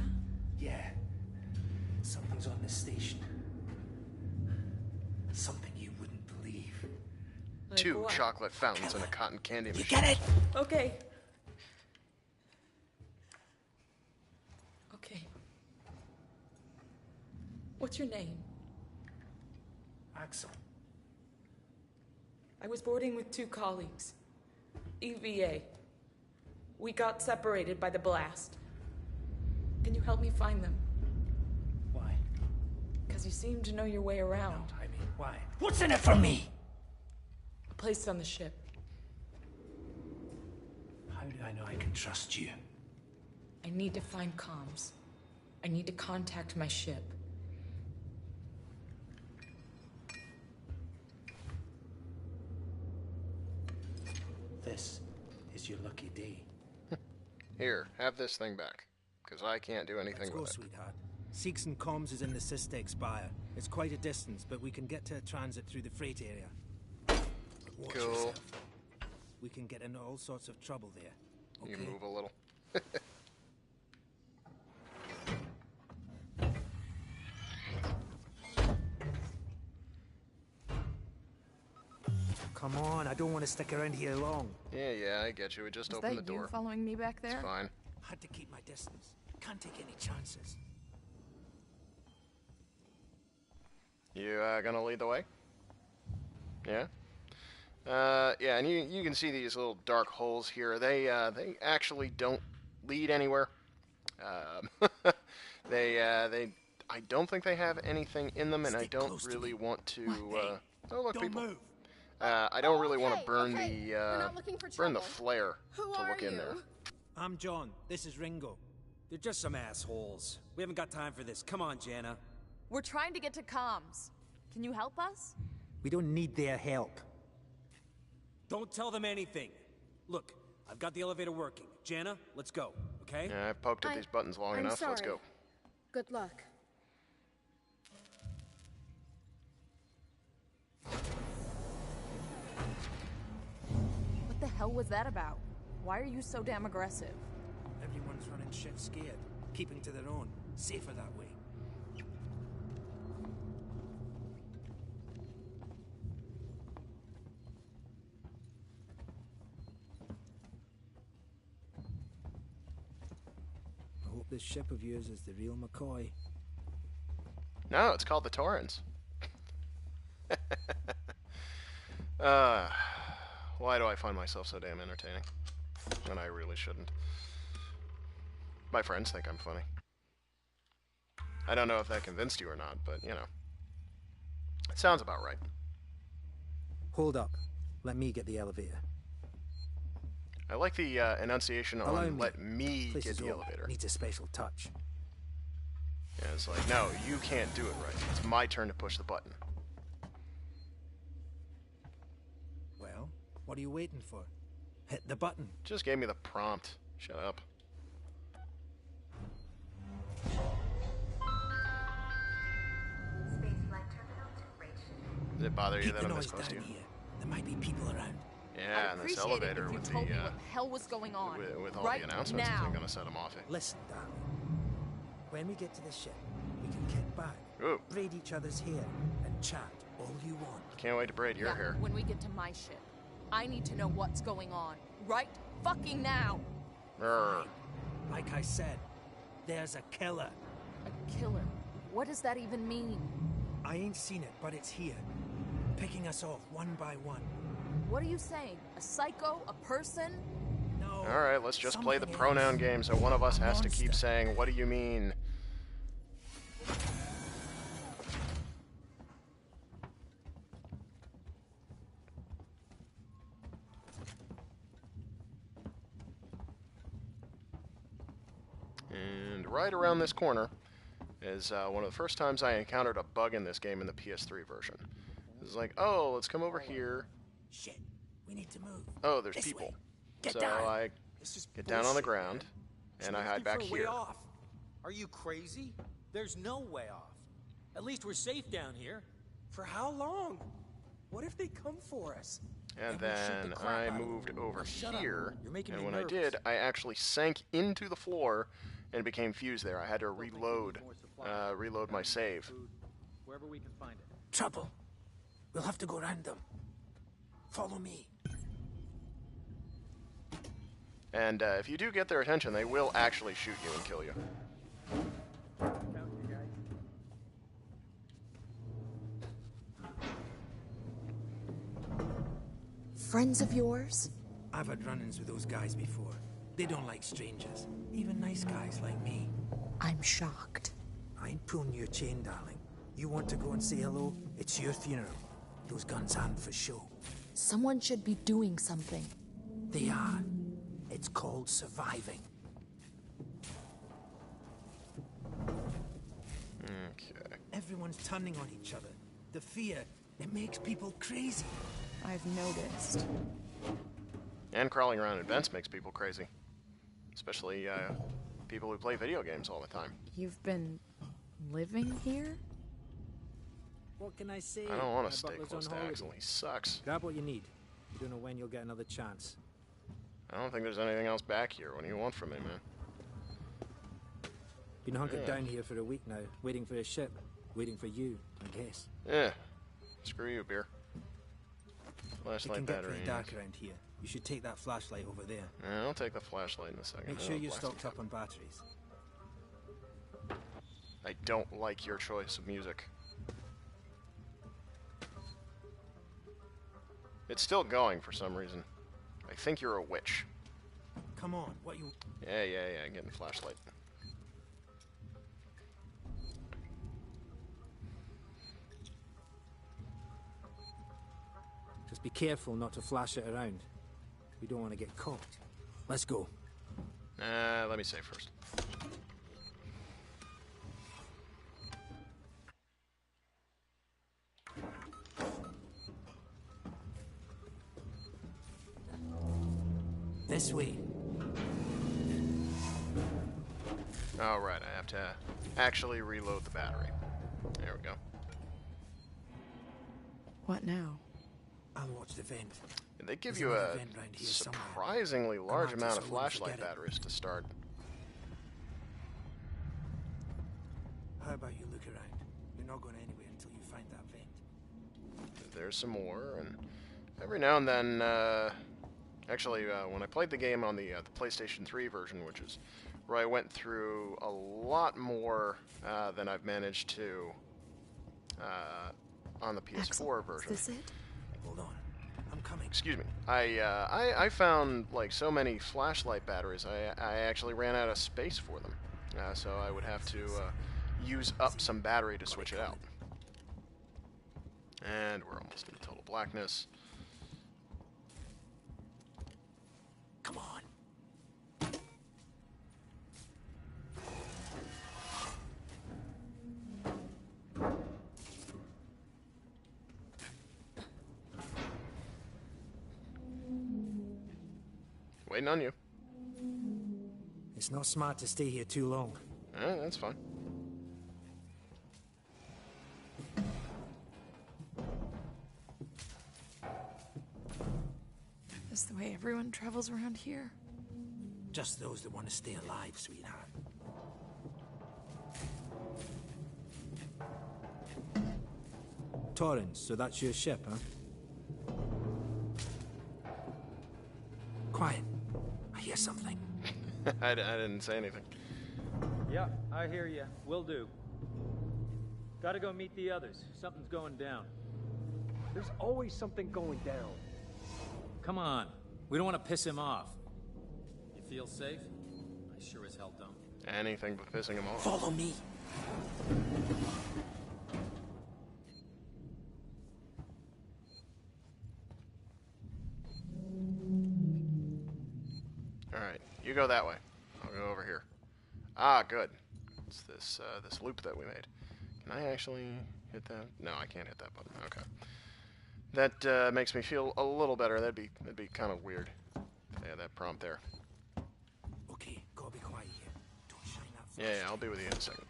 Speaker 15: Yeah. Something's on this station. Something you wouldn't believe.
Speaker 11: Like
Speaker 1: 2
Speaker 11: what?
Speaker 1: chocolate fountains and a cotton candy machine.
Speaker 15: Get it?
Speaker 11: Okay. Okay. What's your name?
Speaker 15: Axel.
Speaker 11: I was boarding with 2 colleagues. EVA. We got separated by the blast. Can you help me find them?
Speaker 15: Why?
Speaker 11: Because you seem to know your way around.
Speaker 15: I mean, why? What's in it for me?
Speaker 11: A place on the ship.
Speaker 15: How do I know I can trust you?
Speaker 11: I need to find comms. I need to contact my ship.
Speaker 15: This is your lucky day.
Speaker 1: Here, have this thing back, because I can't do anything
Speaker 16: Let's go,
Speaker 1: with it.
Speaker 16: sweetheart. Seeks and comms is in the Systex Spire. It's quite a distance, but we can get to a transit through the freight area. But watch
Speaker 1: Cool.
Speaker 16: yourself. We can get into all sorts of trouble there. Okay?
Speaker 1: You move a little.
Speaker 16: Come on, I don't want to stick around here long.
Speaker 1: Yeah, I get you. We just opened the door.
Speaker 4: Is that you following me back there?
Speaker 1: It's fine.
Speaker 16: Had to keep my distance. Can't take any chances.
Speaker 1: You gonna lead the way? Yeah? Yeah, and you can see these little dark holes here. They actually don't lead anywhere. I don't think they have anything in them, and I don't really want to, oh, look, people.
Speaker 16: Move.
Speaker 1: I don't really want to burn
Speaker 4: burn
Speaker 1: the flare to look in there.
Speaker 16: I'm John. This is Ringo.
Speaker 17: They're just some assholes. We haven't got time for this. Come on, Jana.
Speaker 4: We're trying to get to comms. Can you help us?
Speaker 16: We don't need their help.
Speaker 17: Don't tell them anything. Look, I've got the elevator working. Jana, let's go, okay?
Speaker 1: Yeah, I've poked at these buttons long enough. Let's go.
Speaker 5: Good luck.
Speaker 4: What the hell was that about? Why are you so damn aggressive?
Speaker 16: Everyone's running shit scared. Keeping to their own. Safer that way. I hope this ship of yours is the real McCoy.
Speaker 1: No, it's called the Torrens. Why do I find myself so damn entertaining? When I really shouldn't. My friends think I'm funny. I don't know if that convinced you or not, but, you know. It sounds about right.
Speaker 16: Hold up. Let me get the elevator.
Speaker 1: I like the enunciation on let me get the elevator.
Speaker 16: Needs a special touch.
Speaker 1: Yeah, it's like, no, you can't do it right. It's my turn to push the button.
Speaker 16: Well, what are you waiting for? Hit the button.
Speaker 1: Just gave me the prompt. Shut up. Does it bother you that I'm this close to you?
Speaker 16: There might be people around.
Speaker 1: Yeah, and this elevator with the
Speaker 4: what the hell was going on
Speaker 1: with all
Speaker 4: right
Speaker 1: the announcements
Speaker 4: now.
Speaker 1: isn't gonna set them off.
Speaker 16: Listen, darling. When we get to the ship, we can kick back,
Speaker 1: Ooh.
Speaker 16: braid each other's hair, and chat all you want.
Speaker 1: Can't wait to braid your hair.
Speaker 4: When we get to my ship, I need to know what's going on right fucking now.
Speaker 16: Like I said, there's a killer.
Speaker 4: A killer? What does that even mean?
Speaker 16: I ain't seen it, but it's here, picking us off one by one.
Speaker 4: What are you saying? A psycho? A person?
Speaker 16: No.
Speaker 1: Alright, let's just play the pronoun game so one of us has to keep saying, what do you mean? And right around this corner is one of the first times I encountered a bug in this game in the PS3 version. It's like, oh, let's come over here.
Speaker 16: Shit, we need to move.
Speaker 1: Oh, there's people. So I get down on the ground, and I hide back here.
Speaker 18: Are you crazy? There's no way off. At least we're safe down here. For how long? What if they come for us?
Speaker 1: And then I moved over here, and when I did, I actually sank into the floor and became fused there. I had to reload my save.
Speaker 18: Wherever we can find it.
Speaker 16: Trouble. We'll have to go around them. Follow me.
Speaker 1: And if you do get their attention, they will actually shoot you and kill you.
Speaker 4: Friends of yours?
Speaker 16: I've had run-ins with those guys before. They don't like strangers, even nice guys like me.
Speaker 4: I'm shocked.
Speaker 16: I ain't pulling your chain, darling. You want to go and say hello? It's your funeral. Those guns aren't for show.
Speaker 4: Someone should be doing something.
Speaker 16: They are. It's called surviving.
Speaker 1: Okay.
Speaker 16: Everyone's turning on each other. The fear, it makes people crazy.
Speaker 4: I've noticed.
Speaker 1: And crawling around in vents makes people crazy. Especially people who play video games all the time.
Speaker 4: You've been living here?
Speaker 16: What can I say?
Speaker 1: I don't want
Speaker 16: My
Speaker 1: to stay
Speaker 16: butler's
Speaker 1: close
Speaker 16: on
Speaker 1: to
Speaker 16: holiday.
Speaker 1: Axel. He sucks.
Speaker 16: Grab what you need. You don't know when you'll get another chance.
Speaker 1: I don't think there's anything else back here. What do you want from me, man?
Speaker 16: Been hunkered down here for a week now, waiting for a ship. Waiting for you, I guess.
Speaker 1: Yeah. Screw you, beer. Flashlight
Speaker 16: it can
Speaker 1: battery.
Speaker 16: get pretty dark around here. You should take that flashlight over there.
Speaker 1: Yeah, I'll take the flashlight in a second.
Speaker 16: Make sure you're stocked up on batteries.
Speaker 1: I don't like your choice of music. It's still going for some reason. I think you're a witch.
Speaker 16: Come on, what you...
Speaker 1: Yeah, getting a flashlight.
Speaker 16: Just be careful not to flash it around. We don't want to get caught. Let's go.
Speaker 1: Let me save first.
Speaker 16: This way.
Speaker 1: Alright, I have to actually reload the battery. There we go.
Speaker 4: What now?
Speaker 16: I'll watch the vent.
Speaker 1: They give you a surprisingly large amount of flashlight batteries to start.
Speaker 16: How about you look around? You're not going anywhere until you find that vent.
Speaker 1: There's some more, and every now and then, actually, when I played the game on the PlayStation 3 version, which is where I went through a lot more than I've managed to on the PS4
Speaker 4: Axel,
Speaker 1: version.
Speaker 4: Is this it?
Speaker 16: Hold on. I'm coming.
Speaker 1: Excuse me. I found like so many flashlight batteries. I actually ran out of space for them, so I would have to use up some battery to switch it out. And we're almost in total blackness.
Speaker 16: Come on.
Speaker 1: Waiting on you.
Speaker 16: It's not smart to stay here too long.
Speaker 1: That's fine.
Speaker 4: Is the way everyone travels around here?
Speaker 16: Just those that want to stay alive, sweetheart. Torrens, so that's your ship, huh? Quiet. I hear something.
Speaker 1: I didn't say anything.
Speaker 19: Yeah, I hear you. Will do. Gotta go meet the others. Something's going down.
Speaker 9: There's always something going down.
Speaker 17: Come on. We don't want to piss him off. You feel safe? I sure as hell don't.
Speaker 1: Anything but pissing him off.
Speaker 16: Follow me.
Speaker 1: Alright, you go that way. I'll go over here. Ah, good. It's this this loop that we made. Can I actually hit that? No, I can't hit that button. Okay. That makes me feel a little better. That'd be kind of weird. Yeah, that prompt there.
Speaker 16: Okay, gotta be quiet here. Don't shine that flash.
Speaker 1: Yeah, I'll be with you in a second.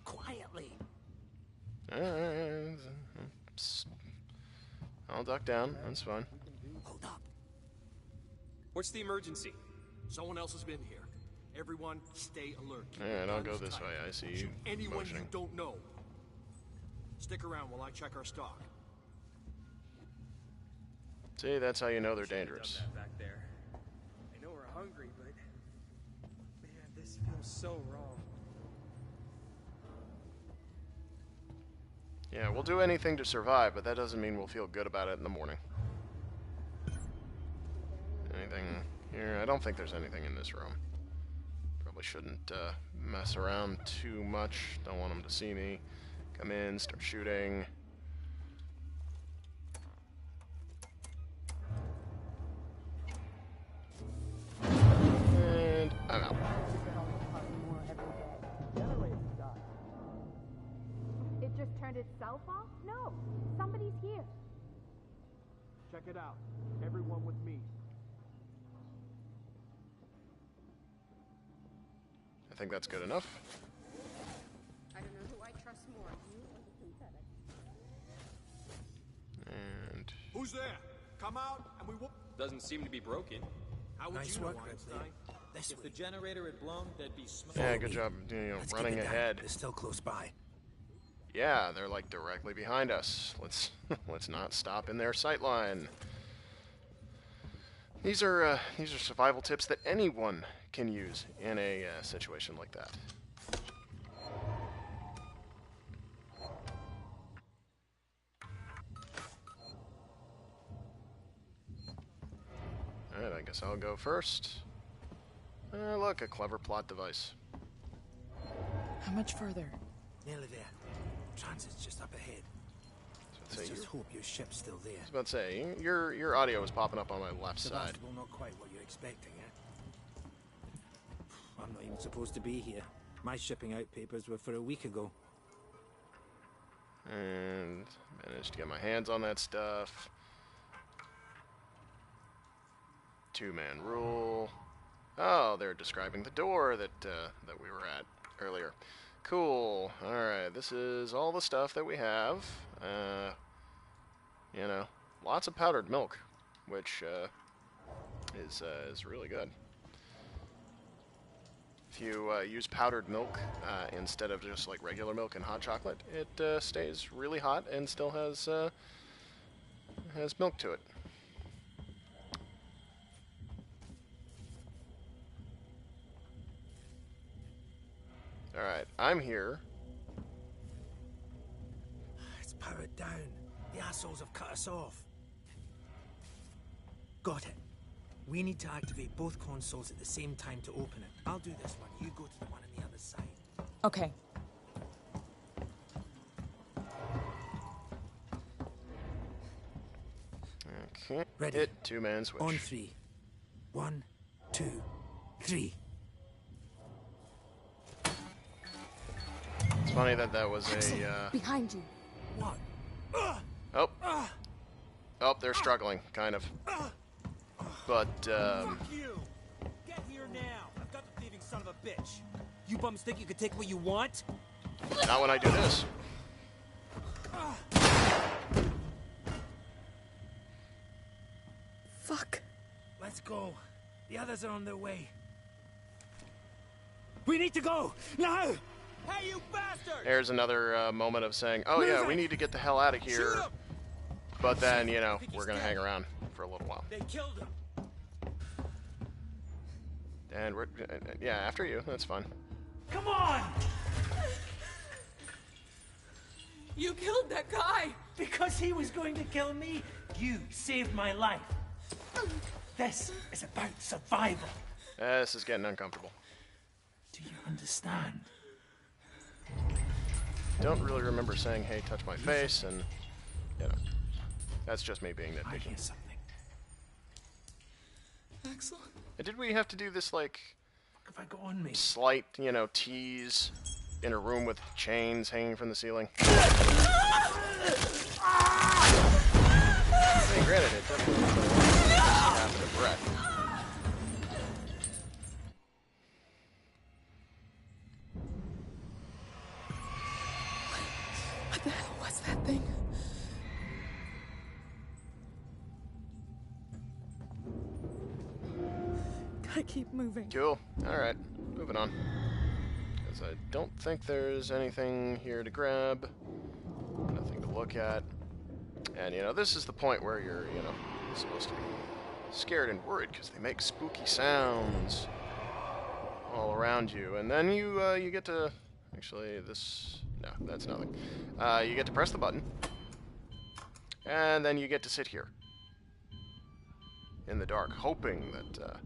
Speaker 16: Quietly.
Speaker 1: I'll duck down. That's fine.
Speaker 16: Hold up.
Speaker 20: What's the emergency? Someone else has been here. Everyone, stay alert.
Speaker 1: Alright, I'll go this way. I see you.
Speaker 20: Shoot anyone
Speaker 1: motioning.
Speaker 20: you don't know. Stick around while I check our stock.
Speaker 1: See, that's how you know they're dangerous.
Speaker 9: Back there. I know we're hungry, but man, this feels so wrong.
Speaker 1: Yeah, we'll do anything to survive, but that doesn't mean we'll feel good about it in the morning. Anything here? I don't think there's anything in this room. Probably shouldn't mess around too much. Don't want them to see me. Come in, start shooting. And I'm out.
Speaker 4: It just turned itself off? No, somebody's here.
Speaker 9: Check it out. Everyone with me.
Speaker 1: I think that's good enough.
Speaker 21: I don't know who I trust more, you or the synthetic.
Speaker 1: And
Speaker 20: Who's there? Come out and we will.
Speaker 22: Doesn't seem to be broken.
Speaker 20: How would
Speaker 16: Nice
Speaker 20: you know,
Speaker 16: work,
Speaker 20: Einstein?
Speaker 18: If the generator had blown, there'd be smoke.
Speaker 1: Yeah, good job, running ahead.
Speaker 16: They're still close by.
Speaker 1: Yeah, they're like directly behind us. Let's let's not stop in their sight line. These are survival tips that anyone can use in a situation like that. Alright, I guess I'll go first. Look, a clever plot device.
Speaker 11: How much further?
Speaker 16: Nearly there. Transit's just up ahead. Let's just hope your ship's still there.
Speaker 1: I was about to say, your audio is popping up on my left side.
Speaker 16: Sevastopol, not quite what you're expecting, eh? I'm not even supposed to be here. My shipping out papers were for a week ago.
Speaker 1: And managed to get my hands on that stuff. Two-man rule. Oh, they're describing the door that that we were at earlier. Cool. All right, this is all the stuff that we have. You know, lots of powdered milk, which is really good. If you use powdered milk instead of just like regular milk and hot chocolate, it stays really hot and still has milk to it. All right, I'm here.
Speaker 16: It's powered down. The assholes have cut us off. Got it. We need to activate both consoles at the same time to open it. I'll do this one. You go to the one on the other side.
Speaker 11: Okay.
Speaker 1: Okay.
Speaker 16: Ready.
Speaker 1: Hit two-man switch.
Speaker 16: On 3. 1, 2, 3.
Speaker 1: It's funny that was a.
Speaker 4: Behind you.
Speaker 16: What?
Speaker 1: Oh. Oh, they're struggling, kind of. But,
Speaker 17: Fuck you! Get here now! I've got the thieving son of a bitch! You bums think you can take what you want?
Speaker 1: not when I do this.
Speaker 11: Fuck.
Speaker 16: Let's go. The others are on their way. We need to go! Now!
Speaker 17: Hey, you bastard!
Speaker 1: There's another moment of saying, oh yeah, we need to get the hell out of here. But then, you know, we're gonna hang around for a little while.
Speaker 17: They killed him!
Speaker 1: And we're, yeah, after you, that's fine.
Speaker 15: Come on!
Speaker 11: You killed that guy!
Speaker 15: Because he was going to kill me, you saved my life. This is about survival.
Speaker 1: This is getting uncomfortable.
Speaker 15: Do you understand?
Speaker 1: Don't really remember saying, hey, touch my face, and, you know, that's just me being nitpicky.
Speaker 15: I hear something.
Speaker 11: Axel?
Speaker 1: And did we have to do this, like,
Speaker 15: If I go on me.
Speaker 1: slight, you know, tease in a room with chains hanging from the ceiling? I mean, granted, it definitely happened a breath.
Speaker 11: What the hell was that thing? Gotta keep moving.
Speaker 1: Cool. Alright, moving on. Because I don't think there's anything here to grab. Nothing to look at. And, you know, this is the point where you're, you know, supposed to be scared and worried because they make spooky sounds all around you. And then you get to... Actually, this... No, that's nothing. You get to press the button. And then you get to sit here in the dark, hoping that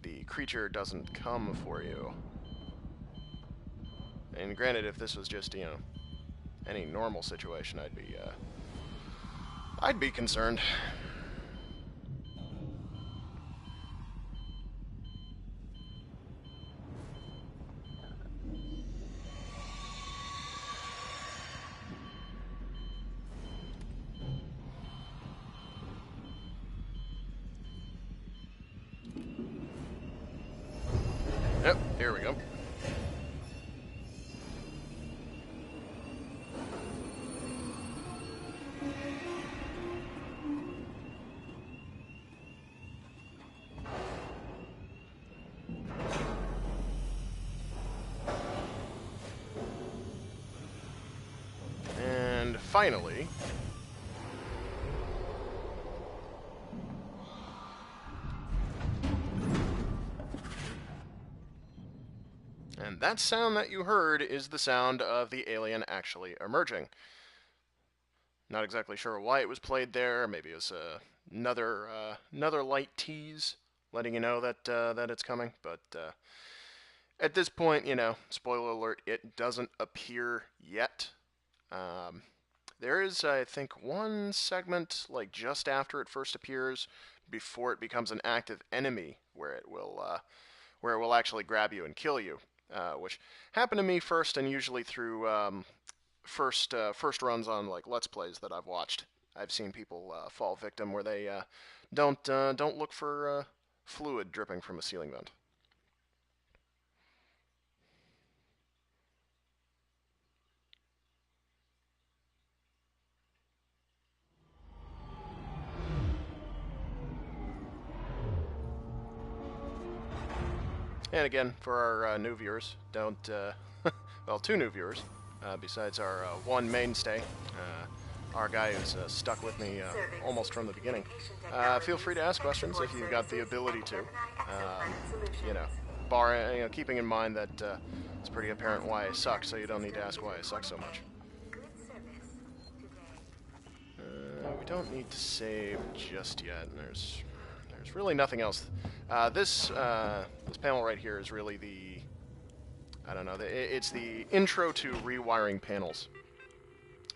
Speaker 1: the creature doesn't come for you. And granted, if this was just, you know, any normal situation, I'd be concerned. Yep, here we go. finally... And that sound that you heard is the sound of the alien actually emerging. Not exactly sure why it was played there. Maybe it was another light tease letting you know that that it's coming. But at this point, you know, spoiler alert, it doesn't appear yet. There is, I think, one segment like just after it first appears, before it becomes an active enemy, where it will actually grab you and kill you. Which happened to me first, and usually through first runs on like Let's Plays that I've watched. I've seen people fall victim where they don't look for fluid dripping from a ceiling vent. And again, for our new viewers, don't, well, 2 new viewers, besides our one mainstay, our guy who's stuck with me almost from the beginning. Feel free to ask questions if you've got the ability to. You know, keeping in mind that it's pretty apparent why I suck, so you don't need to ask why I suck so much. We don't need to save just yet, and there's really nothing else. This panel right here is really the, I don't know, it's the intro to rewiring panels.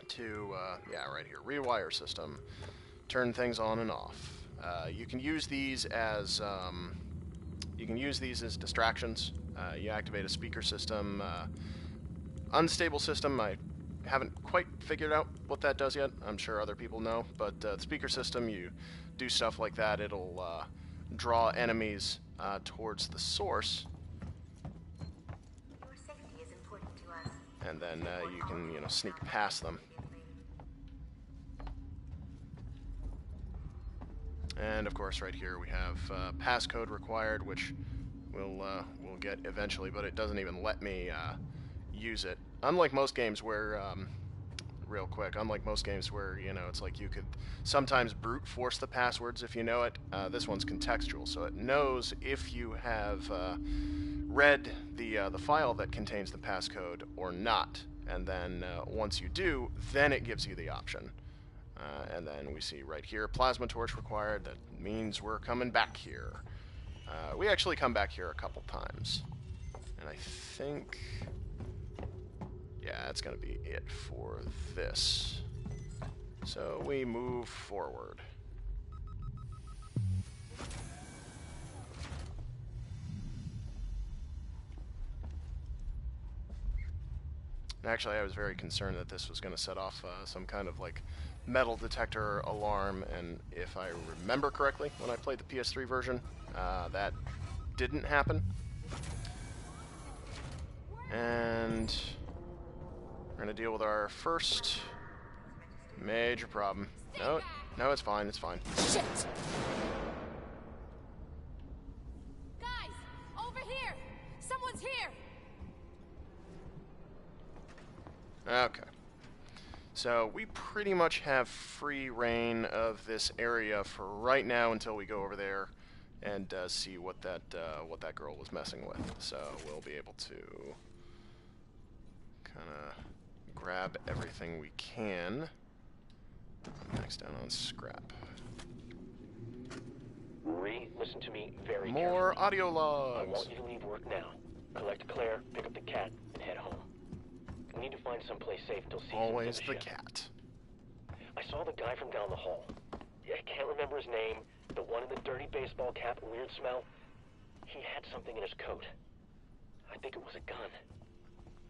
Speaker 1: To, yeah, right here, rewire system, turn things on and off. You can use these as, distractions. You activate a speaker system, unstable system. I haven't quite figured out what that does yet. I'm sure other people know, but the speaker system, you do stuff like that. It'll draw enemies towards the source,
Speaker 12: Your safety is important to us.
Speaker 1: and then you can, you know, sneak past them. And of course, right here we have passcode required, which we'll get eventually, but it doesn't even let me use it. Unlike most games where, real quick, unlike most games where, you know, it's like you could sometimes brute force the passwords if you know it, this one's contextual, so it knows if you have read the file that contains the passcode or not, and then once you do, then it gives you the option. And then we see right here, plasma torch required. That means we're coming back here. We actually come back here a couple times. And I think, yeah, that's going to be it for this. So we move forward. Actually, I was very concerned that this was going to set off some kind of like metal detector alarm, and if I remember correctly, when I played the PS3 version, that didn't happen. And we're going to deal with our first major problem. No, it's fine, it's fine.
Speaker 4: Shit! Guys, over here! Someone's here!
Speaker 1: Okay. So we pretty much have free reign of this area for right now until we go over there and see what that girl was messing with. So we'll be able to kind of grab everything we can. Next down on scrap.
Speaker 13: Marie, listen to me very
Speaker 1: More
Speaker 13: carefully.
Speaker 1: audio logs.
Speaker 13: I want you to leave work now. Collect Claire, pick up the cat, and head home. We need to find someplace safe till season.
Speaker 1: Always the cat.
Speaker 13: I saw the guy from down the hall. I can't remember his name. The one in the dirty baseball cap, weird smell. He had something in his coat. I think it was a gun.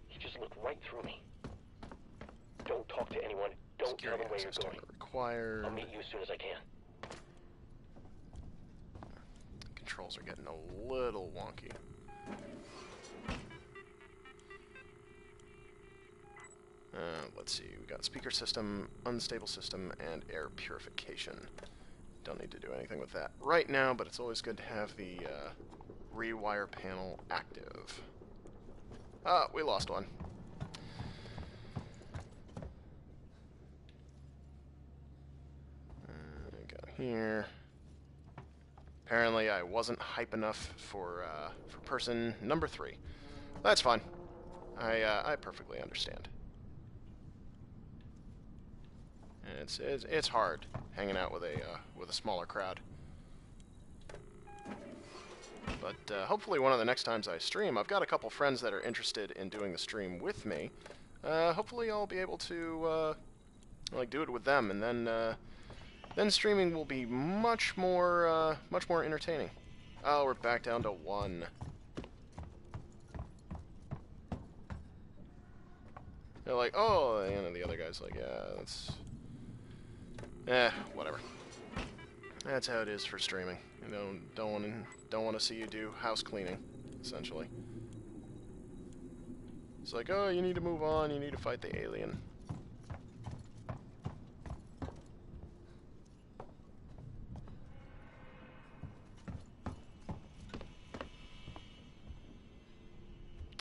Speaker 13: He just looked right through me. Don't talk to anyone. Don't tell them where you're going.
Speaker 1: Required.
Speaker 13: I'll meet you as soon as I can.
Speaker 1: Controls are getting a little wonky. Let's see, we got speaker system, unstable system, and air purification. Don't need to do anything with that right now, but it's always good to have the rewire panel active. We lost one. here. Apparently I wasn't hype enough for person number 3. That's fine. I perfectly understand. It's hard hanging out with a smaller crowd. But hopefully one of the next times I stream, I've got a couple friends that are interested in doing the stream with me. Hopefully I'll be able to like do it with them, and then streaming will be much more entertaining. Oh, we're back down to 1. They're like, oh, and the other guy's like, yeah, that's... whatever. That's how it is for streaming. You don't want to see you do house cleaning, essentially. It's like, oh, you need to move on, you need to fight the alien.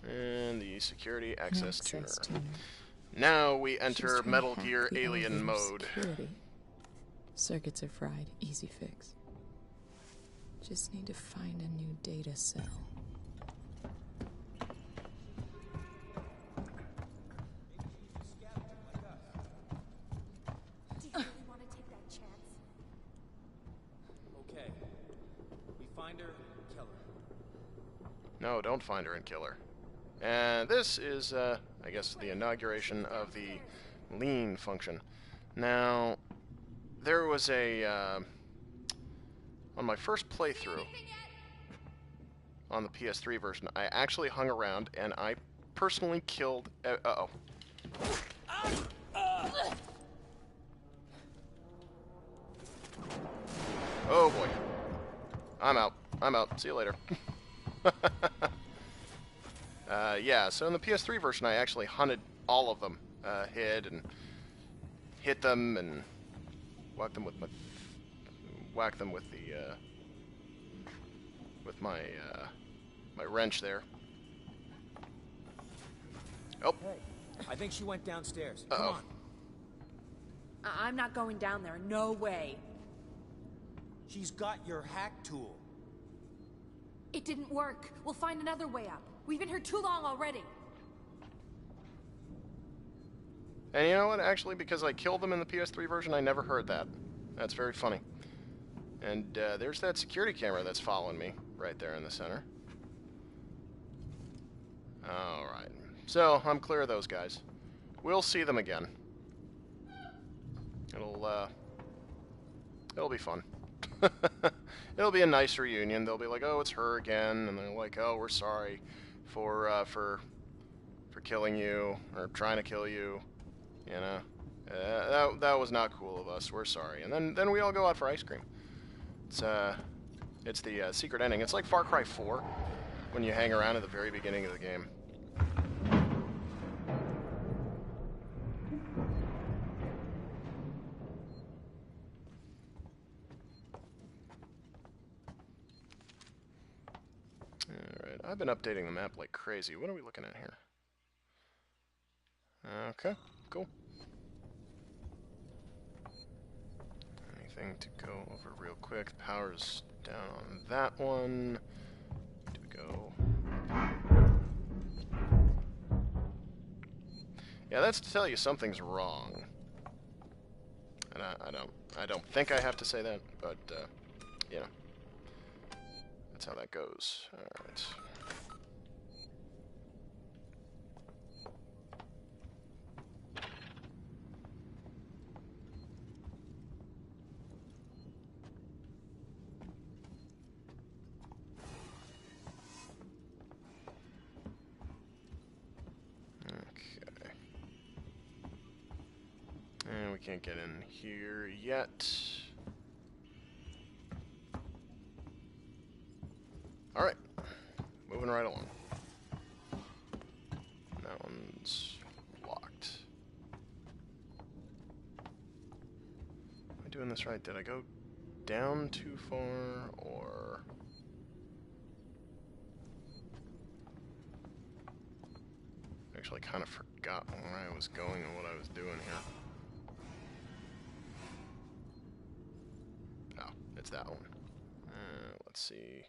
Speaker 1: And the security access tuner. Now we enter Metal Gear Alien mode.
Speaker 2: Security. Circuits are fried. Easy fix. Just need to find a new data cell.
Speaker 21: Do you really want to take that chance?
Speaker 18: Okay. We find her, kill her.
Speaker 1: No, don't find her and kill her. And this is, I guess, the inauguration of the lean function. Now, there was a, on my first playthrough, on the PS3 version, I actually hung around and I personally killed, uh-oh. Oh boy. I'm out. See you later. Yeah, so in the PS3 version, I actually hunted all of them, hid and hit them and whacked them with my, with my wrench there. Oh.
Speaker 18: Hey, I think she went downstairs.
Speaker 1: Uh-oh.
Speaker 18: Come on.
Speaker 4: I'm not going down there. No way.
Speaker 18: She's got your hack tool.
Speaker 4: It didn't work. We'll find another way up. We've been here too long already.
Speaker 1: And you know what? Actually, because I killed them in the PS3 version, I never heard that. That's very funny. And there's that security camera that's following me right there in the center. Alright. So, I'm clear of those guys. We'll see them again. It'll be fun. It'll be a nice reunion. They'll be like, oh, it's her again. And they're like, oh, we're sorry for killing you, or trying to kill you. You know? That was not cool of us. We're sorry. And then we all go out for ice cream. It's the secret ending. It's like Far Cry 4, when you hang around at the very beginning of the game. Alright, I've been updating the map like crazy. What are we looking at here? Okay, cool. Anything to go over real quick? Power's down on that one. Do we go? Yeah, that's to tell you something's wrong. And I don't think I have to say that, but you know, that's how that goes. All right. And we can't get in here yet. Alright. Moving right along. That one's locked. Am I doing this right? Did I go down too far, or... I actually kind of forgot where I was going and what I was doing here. It's that one. Let's see.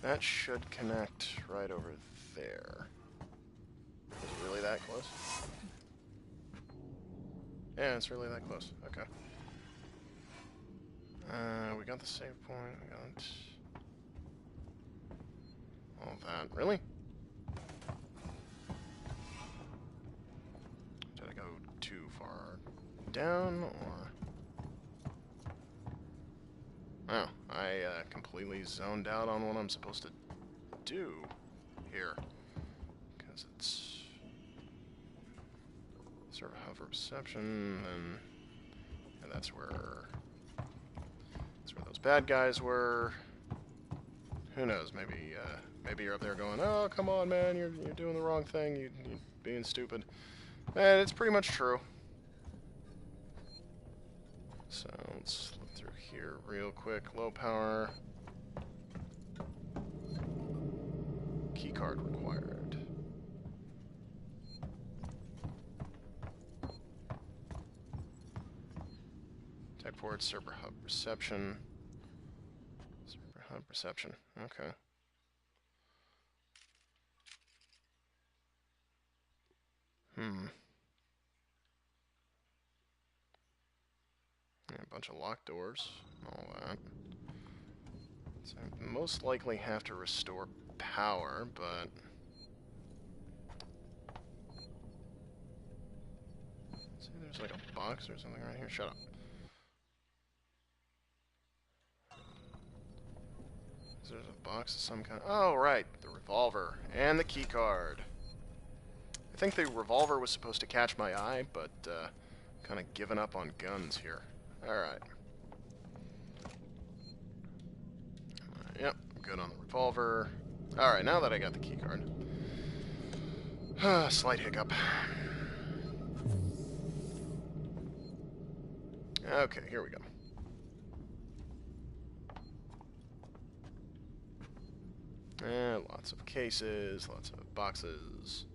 Speaker 1: That should connect right over there. Is it really that close? Yeah, it's really that close. Okay. We got the save point. We got all that. Really? Did I go too far down, or? Oh, I completely zoned out on what I'm supposed to do here. Because it's sort of hover reception, and that's where those bad guys were. Who knows? Maybe you're up there going, "Oh, come on, man! You're doing the wrong thing. You're being stupid." And it's pretty much true. So let's look through here real quick. Low power. Keycard required. Type port, server hub reception. Server hub reception. Okay. Yeah, a bunch of locked doors, all that. So I most likely have to restore power, but see, there's like a box or something right here. Shut up. There's a box of some kind. Oh, right, the revolver and the key card. I think the revolver was supposed to catch my eye, but kind of given up on guns here. Alright. Yep, good on the revolver. Alright, now that I got the keycard. Slight hiccup. Okay, here we go. Lots of cases, lots of boxes.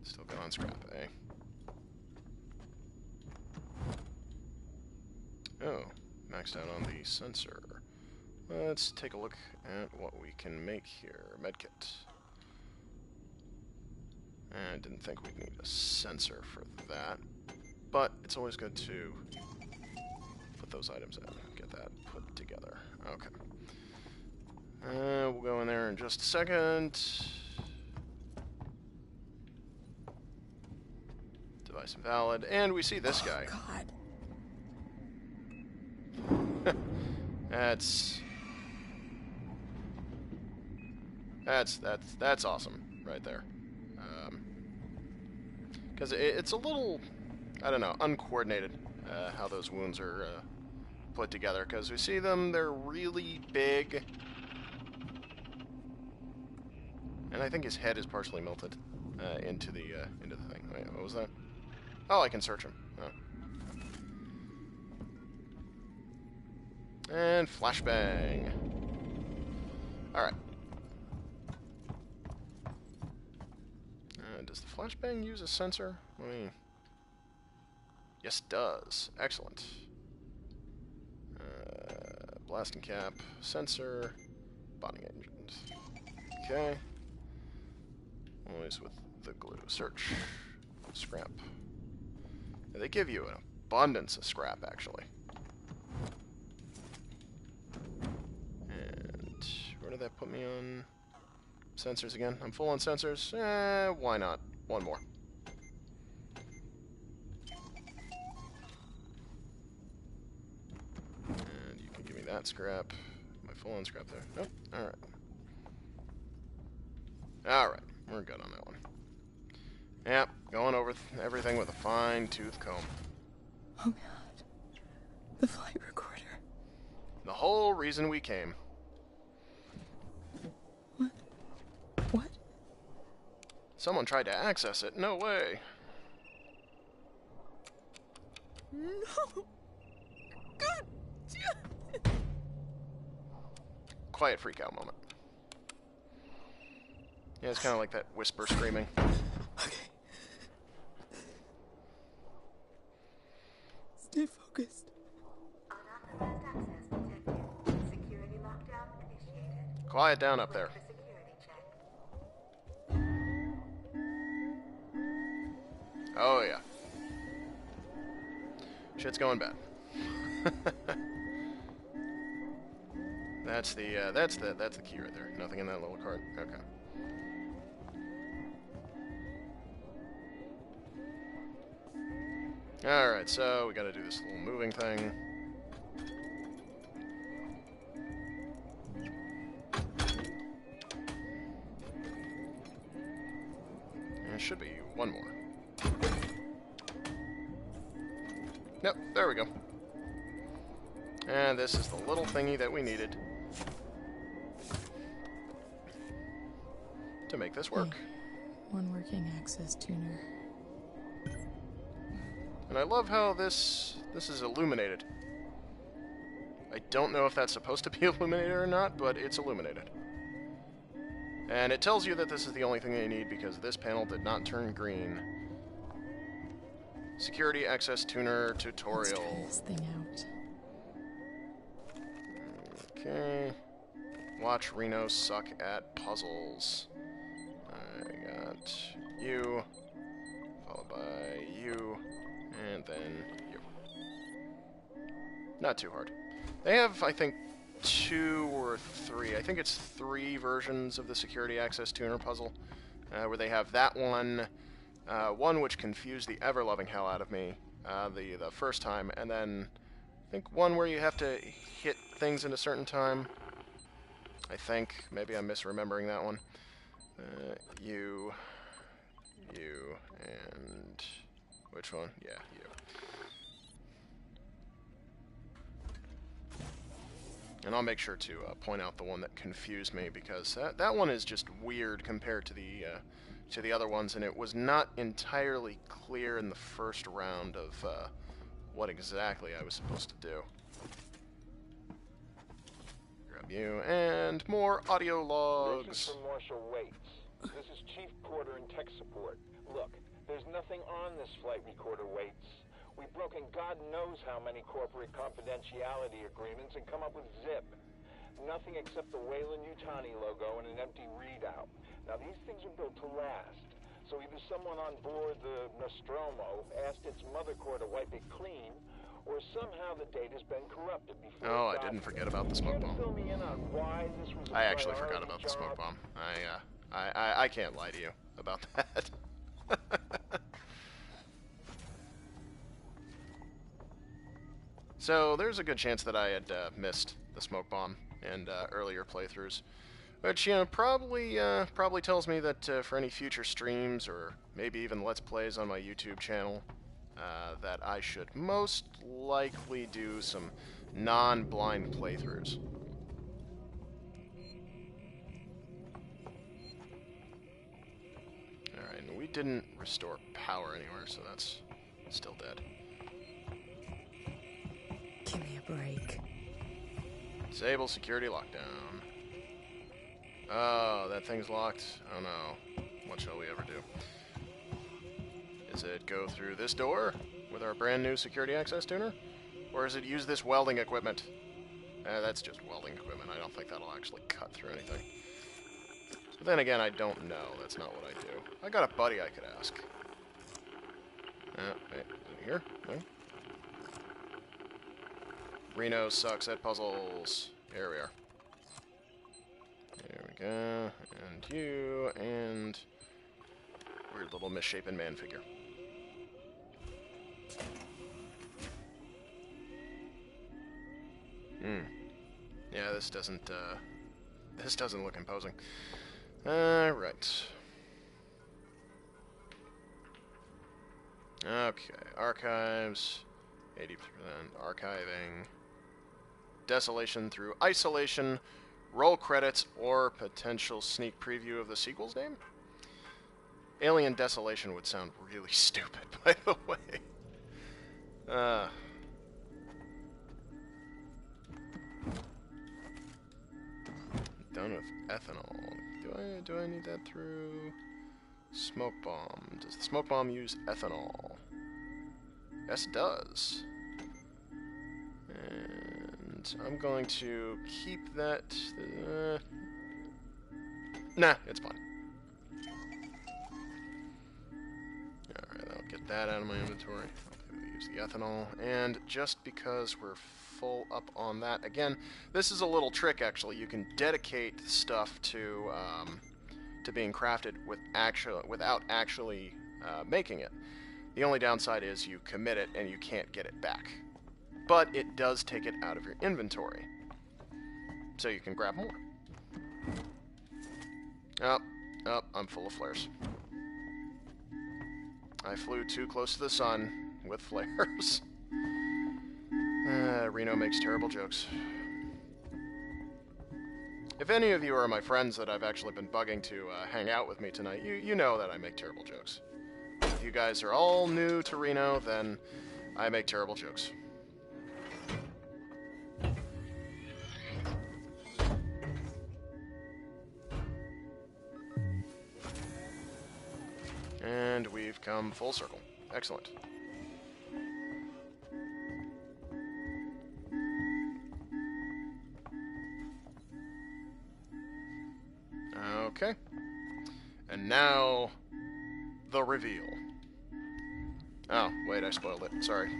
Speaker 1: Still good on scrap, eh? Oh, maxed out on the sensor. Let's take a look at what we can make here. Medkit. I didn't think we'd need a sensor for that, but it's always good to put those items in, get that put together. Okay. We'll go in there in just a second. Device invalid, and we see this guy.
Speaker 2: God.
Speaker 1: That's awesome right there. Because it's a little, I don't know, uncoordinated how those wounds are put together. Because we see them, they're really big, and I think his head is partially melted into the thing. Wait, what was that? Oh, I can search him. Oh. And flashbang. Alright. Does the flashbang use a sensor? I mean, yes, it does. Excellent. Blasting cap, sensor, bonding agent. Okay. Always with the glue. Search. Scrap. Yeah, they give you an abundance of scrap, actually. And where did that put me on? Sensors again. I'm full on sensors. Why not? One more. And you can give me that scrap. Am I full on scrap there? Nope. Alright. Alright. We're good on that one. Yep. Going over everything with a fine-tooth comb.
Speaker 2: Oh god. The flight recorder.
Speaker 1: The whole reason we came.
Speaker 2: What?
Speaker 1: Someone tried to access it. No way.
Speaker 2: No! God damn it!
Speaker 1: quiet freak out moment. Yeah, it's kind of like that whisper screaming.
Speaker 2: Okay. Stay focused.
Speaker 12: Unauthorized access detected. Security lockdown initiated.
Speaker 1: Quiet down up there.
Speaker 12: Wait for security check.
Speaker 1: Oh yeah. Shit's going bad. That's the key right there. Nothing in that little card. Okay. Alright, so we gotta do this little moving thing. There should be one more. Yep, there we go. And this is the little thingy that we needed to make this work.
Speaker 2: Hey, one working access tuner.
Speaker 1: And I love how this is illuminated. I don't know if that's supposed to be illuminated or not, but it's illuminated. And it tells you that this is the only thing you need because this panel did not turn green. Security access tuner tutorial.
Speaker 2: Let's try this thing out.
Speaker 1: Okay. Watch Reno suck at puzzles. I got you, followed by you, and then you. Not too hard. They have, I think, 2 or 3. I think it's 3 versions of the security access tuner puzzle, where they have that one, one which confused the ever-loving hell out of me the first time, and then I think one where you have to hit things in a certain time. I think. Maybe I'm misremembering that one. You, and which one? Yeah, you. And I'll make sure to point out the one that confused me because that one is just weird compared to the other ones, and it was not entirely clear in the first round of what exactly I was supposed to do. Grab you, and more audio logs.
Speaker 13: This is from Marshal Waits. This is Chief Porter in tech support. Look, there's nothing on this flight recorder, Waits. We've broken God knows how many corporate confidentiality agreements and come up with zip. Nothing except the Weyland-Yutani logo and an empty readout. Now, these things are built to last. So either someone on board the Nostromo asked its mother core to wipe it clean, or somehow the data's been corrupted before.
Speaker 1: Oh, I didn't forget about the smoke bomb.
Speaker 13: Fill me in on why this was a
Speaker 1: I actually forgot
Speaker 13: priority
Speaker 1: about the
Speaker 13: job?
Speaker 1: smoke bomb. I can't lie to you about that. So there's a good chance that I had missed the smoke bomb in earlier playthroughs, which probably tells me that for any future streams or maybe even Let's Plays on my YouTube channel, that I should most likely do some non-blind playthroughs. Alright, and we didn't restore power anywhere, so that's still dead.
Speaker 2: Give me a break.
Speaker 1: Disable security lockdown. Oh, that thing's locked? Oh no. What shall we ever do? Is it go through this door with our brand new security access tuner? Or is it use this welding equipment? That's just welding equipment. I don't think that'll actually cut through anything. But then again, I don't know. That's not what I do. I got a buddy I could ask. Wait, is it here? No? Reno sucks at puzzles. Here we are. There we go. And you, and weird little misshapen man figure. Yeah, this doesn't look imposing. Right. Okay, archives, 80% archiving, desolation through isolation, roll credits, or potential sneak preview of the sequel's name? Alien Desolation would sound really stupid, by the way. done with ethanol. Do I need that through smoke bomb? Does the smoke bomb use ethanol? Yes, it does. And I'm going to keep that. Nah, it's fine. Alright, I'll get that out of my inventory. I'll use the ethanol. And just because we're full up on that, again, this is a little trick actually. You can dedicate stuff to being crafted without actually making it. The only downside is you commit it and you can't get it back. But it does take it out of your inventory. So you can grab more. Oh, I'm full of flares. I flew too close to the sun with flares. Reno makes terrible jokes. If any of you are my friends that I've actually been bugging to hang out with me tonight, you know that I make terrible jokes. If you guys are all new to Reno, then I make terrible jokes. And we've come full circle. Excellent. Okay. And now, the reveal. Oh, wait, I spoiled it. Sorry.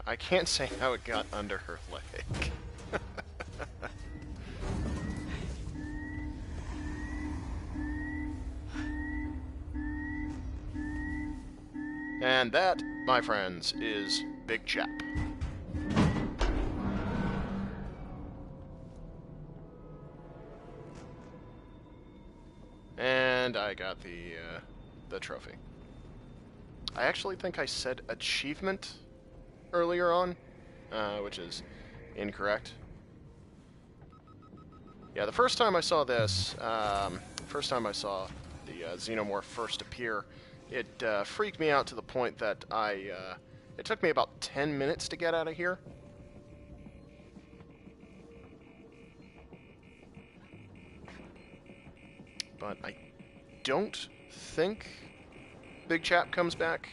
Speaker 1: I can't say how it got under her leg. And that, my friends, is Big Chap. And I got the trophy. I actually think I said achievement earlier on, which is incorrect. Yeah, the first time I saw this, first time I saw the Xenomorph first appear, it freaked me out to the point that it took me about 10 minutes to get out of here. But I don't think Big Chap comes back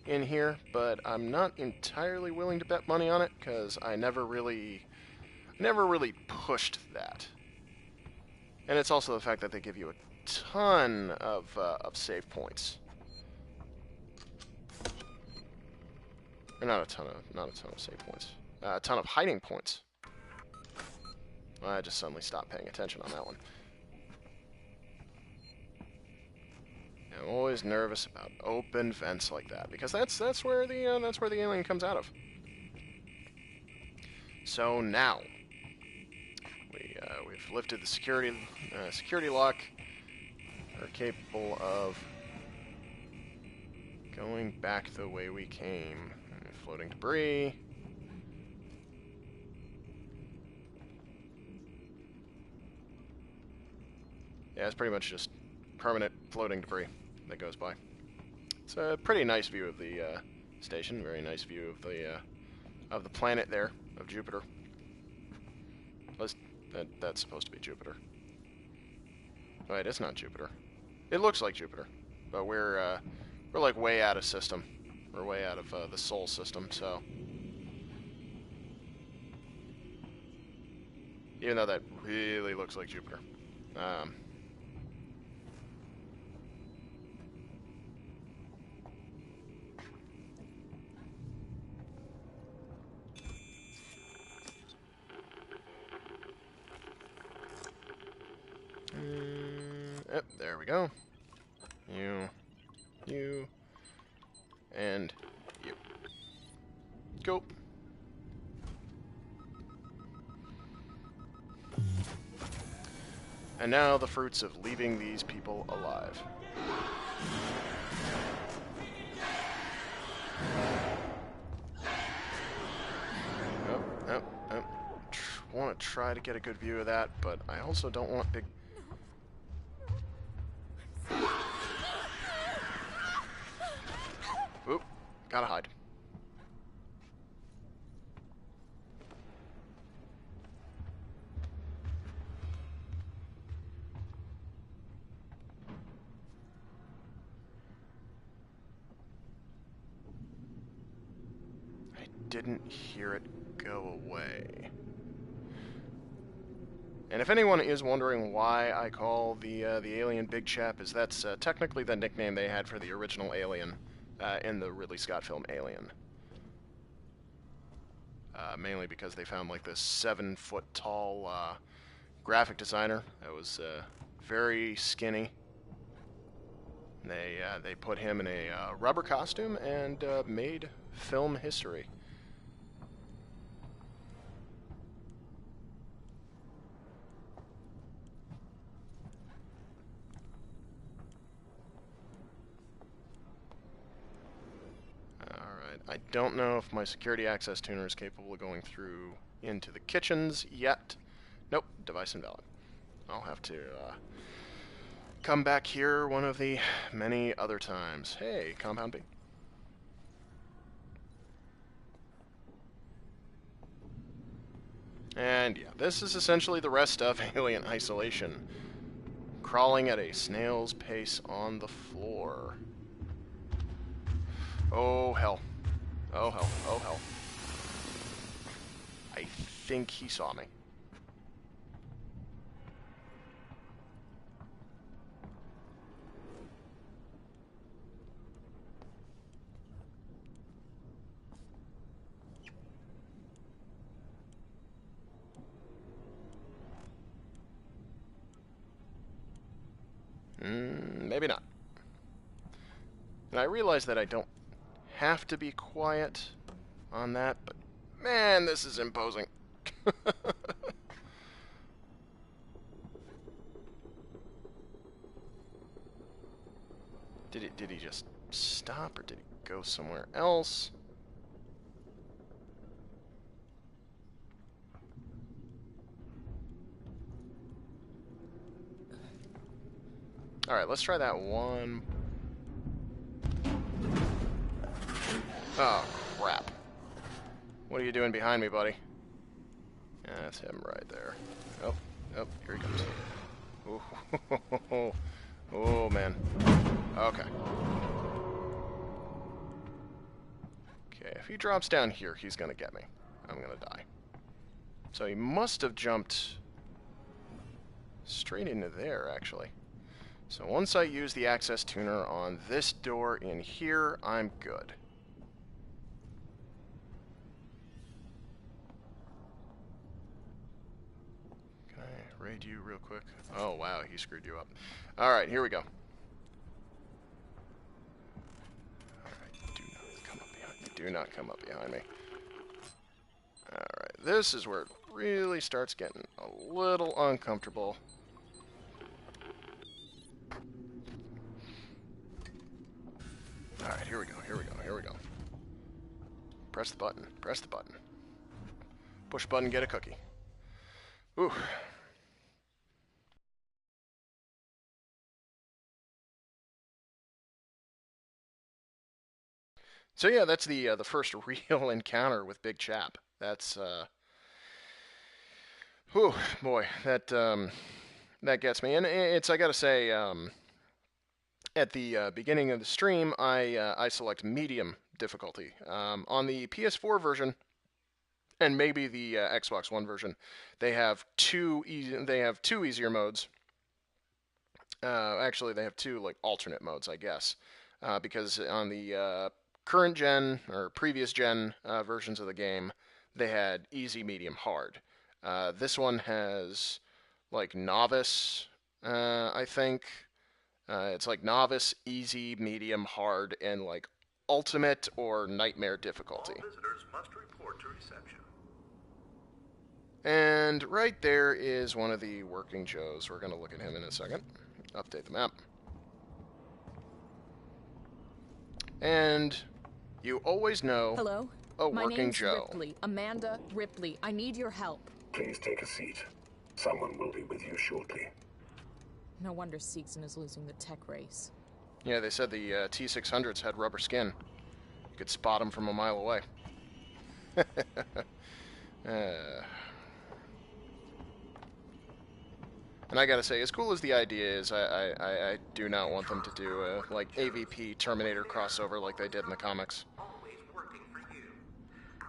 Speaker 1: in here, but I'm not entirely willing to bet money on it because I never really pushed that. And it's also the fact that they give you a ton of save points. Or not a ton of save points. A ton of hiding points. I just suddenly stopped paying attention on that one. I'm always nervous about open vents like that because that's where the alien comes out of. So now we've lifted the security lock. We're capable of going back the way we came. Floating debris. Yeah, it's pretty much just permanent floating debris that goes by. It's a pretty nice view of the station. Very nice view of the planet there, of Jupiter. That's supposed to be Jupiter. Wait, it's not Jupiter. It looks like Jupiter, but we're like way out of system. We're way out of the Sol system, so even though that really looks like Jupiter. Yep, there we go. You, and you. Go. And now the fruits of leaving these people alive. Want to try to get a good view of that, but I also don't want big... Oop, gotta hide. I didn't hear it go away. And if anyone is wondering why I call the alien Big Chap, is that's technically the nickname they had for the original alien in the Ridley Scott film Alien. Mainly because they found like this 7-foot-tall graphic designer that was very skinny. They put him in a rubber costume and made film history. I don't know if my security access tuner is capable of going through into the kitchens yet. Nope, device invalid. I'll have to come back here one of the many other times. Hey, Compound B. And yeah, this is essentially the rest of Alien Isolation. Crawling at a snail's pace on the floor. Oh, hell. Oh, hell. Oh, hell. I think he saw me. Maybe not. And I realize that I don't have to be quiet on that, but man, this is imposing. Did he just stop, or did he go somewhere else? Alright, let's try that one. Oh, crap. What are you doing behind me, buddy? Yeah, that's him right there. Oh, here he comes. Oh, man. Okay. Okay, if he drops down here, he's gonna get me. I'm gonna die. So he must have jumped straight into there, actually. So once I use the access tuner on this door in here, I'm good. Can I raid you real quick? Oh, wow, he screwed you up. Alright, here we go. Alright, do not come up behind me. Do not come up behind me. Alright, this is where it really starts getting a little uncomfortable. Alright, here we go, here we go, here we go. Press the button, press the button. Push button, get a cookie. Ooh. So yeah, that's the first real encounter with Big Chap. That's whew, boy, that that gets me. And it's, I gotta say, at the beginning of the stream, I select medium difficulty. On the PS4 version, and maybe the Xbox One version, they have two easier modes. Actually, they have two like alternate modes, I guess, because on the current gen or previous gen versions of the game, they had easy, medium, hard. This one has like novice, I think. It's like novice, easy, medium, hard, and like ultimate or nightmare difficulty.
Speaker 3: All visitors must report to reception.
Speaker 1: And right there is one of the working Joes. We're going to look at him in a second. Update the map. And you always know
Speaker 4: Hello?
Speaker 1: a
Speaker 4: My
Speaker 1: working
Speaker 4: name's
Speaker 1: Joe.
Speaker 4: Ripley. Amanda Ripley. I need your help.
Speaker 3: Please take a seat. Someone will be with you shortly.
Speaker 4: No wonder Seegson is losing the tech race.
Speaker 1: Yeah, they said the T-600s had rubber skin. You could spot them from a mile away. And I gotta say, as cool as the idea is, I do not want them to do a, like, AVP Terminator crossover like they did in the comics.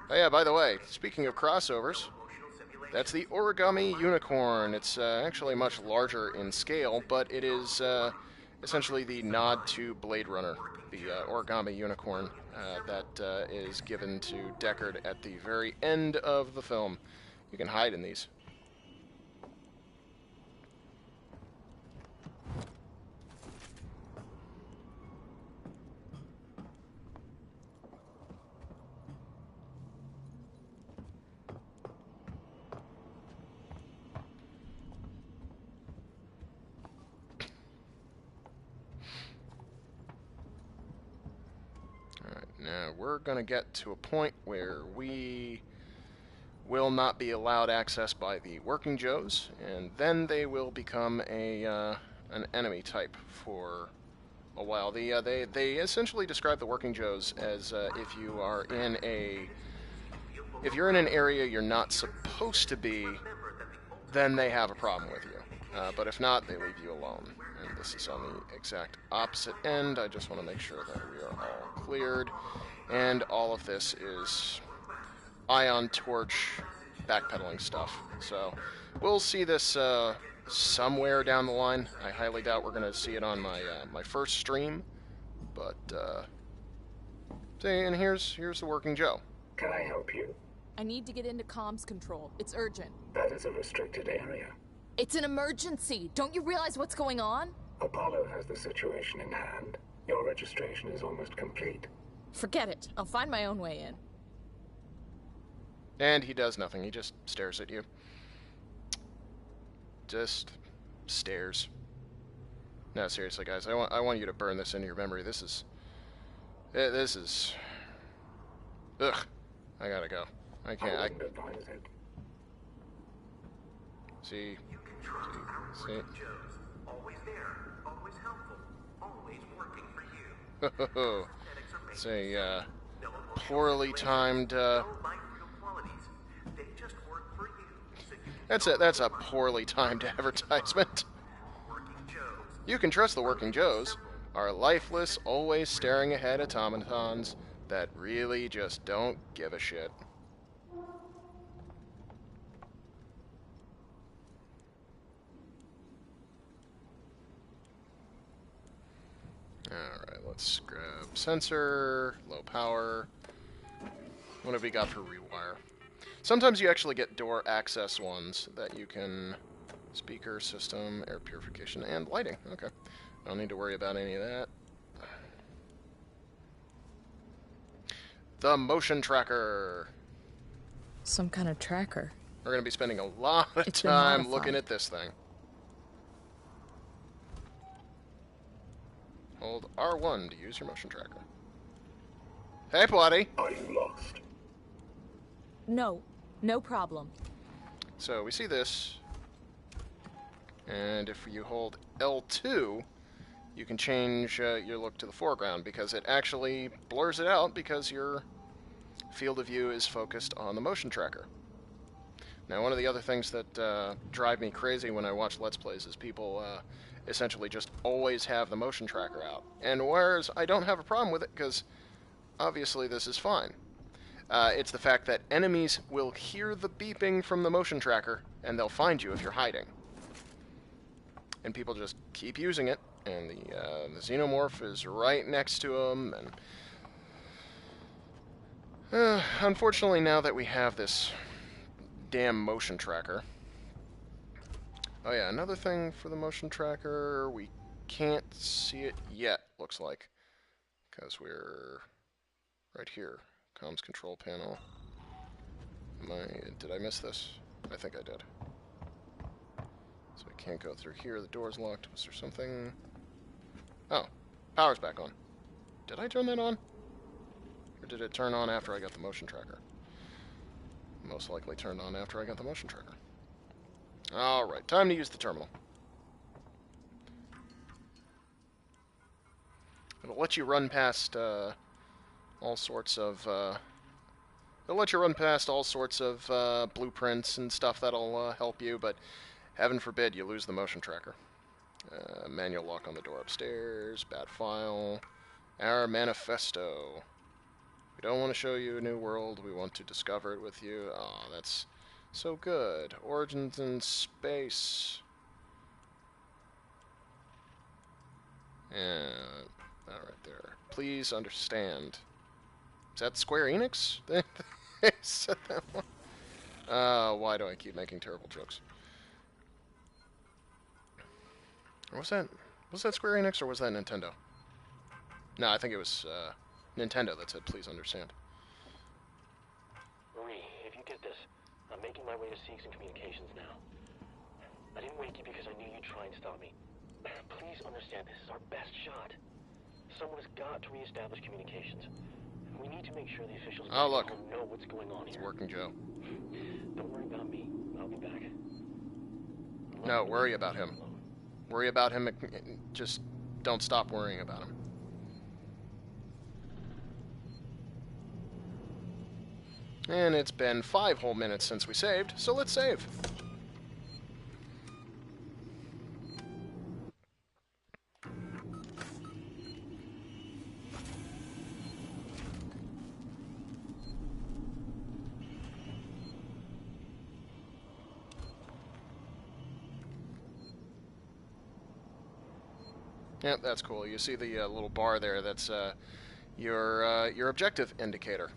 Speaker 1: Oh yeah, by the way, speaking of crossovers, that's the Origami Unicorn. It's actually much larger in scale, but it is essentially the nod to Blade Runner, the Origami Unicorn that is given to Deckard at the very end of the film. You can hide in these. Now, we're going to get to a point where we will not be allowed access by the working Joes, and then they will become an enemy type for a while. They essentially describe the working Joes as if you're in an area you're not supposed to be, then they have a problem with you. But if not, they leave you alone. And this is on the exact opposite end. I just want to make sure that we are all cleared. And all of this is ion torch backpedaling stuff. So we'll see this somewhere down the line. I highly doubt we're going to see it on my my first stream. But and here's the working Joe.
Speaker 3: Can I help you?
Speaker 4: I need to get into comms control. It's urgent.
Speaker 3: That is a restricted area.
Speaker 4: It's an emergency. Don't you realize what's going on?
Speaker 3: Apollo has the situation in hand. Your registration is almost complete.
Speaker 4: Forget it. I'll find my own way in.
Speaker 1: And he does nothing. He just stares at you. Just stares. No, seriously, guys. I want you to burn this into your memory. This is... Ugh. I gotta go. I can't. See.
Speaker 3: Always there, always helpful, always working for you.
Speaker 1: It's a poorly timed. That's a poorly timed advertisement. You can trust the working Joes are lifeless, always staring ahead automatons that really just don't give a shit. Alright, let's grab sensor, low power. What have we got for rewire? Sometimes you actually get door access ones that you can... Speaker, system, air purification, and lighting. Okay. I don't need to worry about any of that. The motion tracker.
Speaker 2: Some kind of tracker.
Speaker 1: We're going to be spending a lot of time looking at this thing. Hold R1 to use your motion tracker. Hey, buddy.
Speaker 3: Are you lost?
Speaker 4: No. No problem.
Speaker 1: So we see this. And if you hold L2, you can change your look to the foreground because it actually blurs it out because your field of view is focused on the motion tracker. Now, one of the other things that drive me crazy when I watch Let's Plays is people essentially just always have the motion tracker out. And whereas I don't have a problem with it because obviously this is fine. It's the fact that enemies will hear the beeping from the motion tracker and they'll find you if you're hiding. And people just keep using it, and the xenomorph is right next to them, and unfortunately now that we have this damn motion tracker... Oh yeah, another thing for the motion tracker, we can't see it yet, looks like, because we're right here, comms control panel. Did I miss this? I think I did. So I can't go through here. The door's locked. Was there something? Oh, power's back on. Did I turn that on? Or did it turn on after I got the motion tracker? Most likely turned on after I got the motion tracker. Alright, time to use the terminal. It'll let you run past all sorts of blueprints and stuff that'll help you, but heaven forbid you lose the motion tracker. Manual lock on the door upstairs, bad file, our manifesto. We don't want to show you a new world, we want to discover it with you. Oh, that's so good. Origins in space. Yeah, that right there. Please understand. Is that Square Enix? They said that one. Why do I keep making terrible jokes? Or was that Square Enix or was that Nintendo? No, I think it was Nintendo that said, please understand.
Speaker 13: Marie, if you get this, I'm making my way to Seeks and Communications now. I didn't wake you because I knew you'd try and stop me. Please understand, this is our best shot. Someone has got to reestablish communications. We need to make sure the officials back at home know what's going on here.
Speaker 1: It's Working Joe.
Speaker 13: Don't worry about me. I'll be back.
Speaker 1: No, worry about him. Worry about him. Just don't stop worrying about him. And it's been 5 whole minutes since we saved, so let's save. Yep, that's cool. You see the little bar there, that's your objective indicator,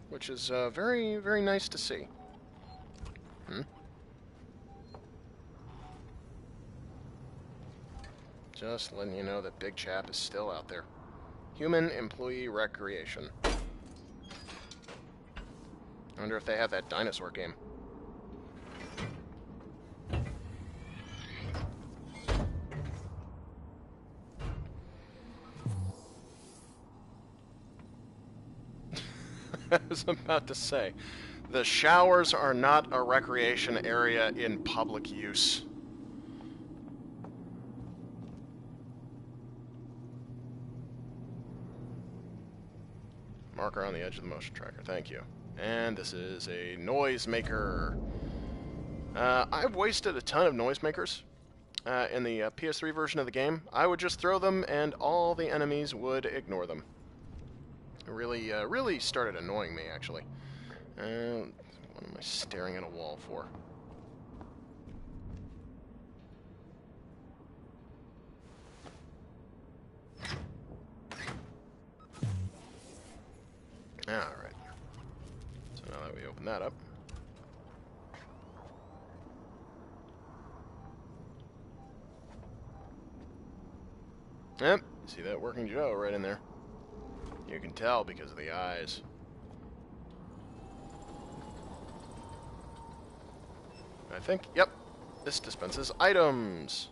Speaker 1: which is very, very nice to see. Just letting you know that Big Chap is still out there. Human Employee Recreation. I wonder if they have that dinosaur game. I was about to say, the showers are not a recreation area in public use. Marker on the edge of the motion tracker, thank you. And this is a noisemaker. I've wasted a ton of noisemakers in the PS3 version of the game. I would just throw them and all the enemies would ignore them. It really started annoying me, actually. What am I staring at a wall for? Alright. So now that we open that up. Yep, see that Working Joe right in there. You can tell because of the eyes. I think, yep, this dispenses items.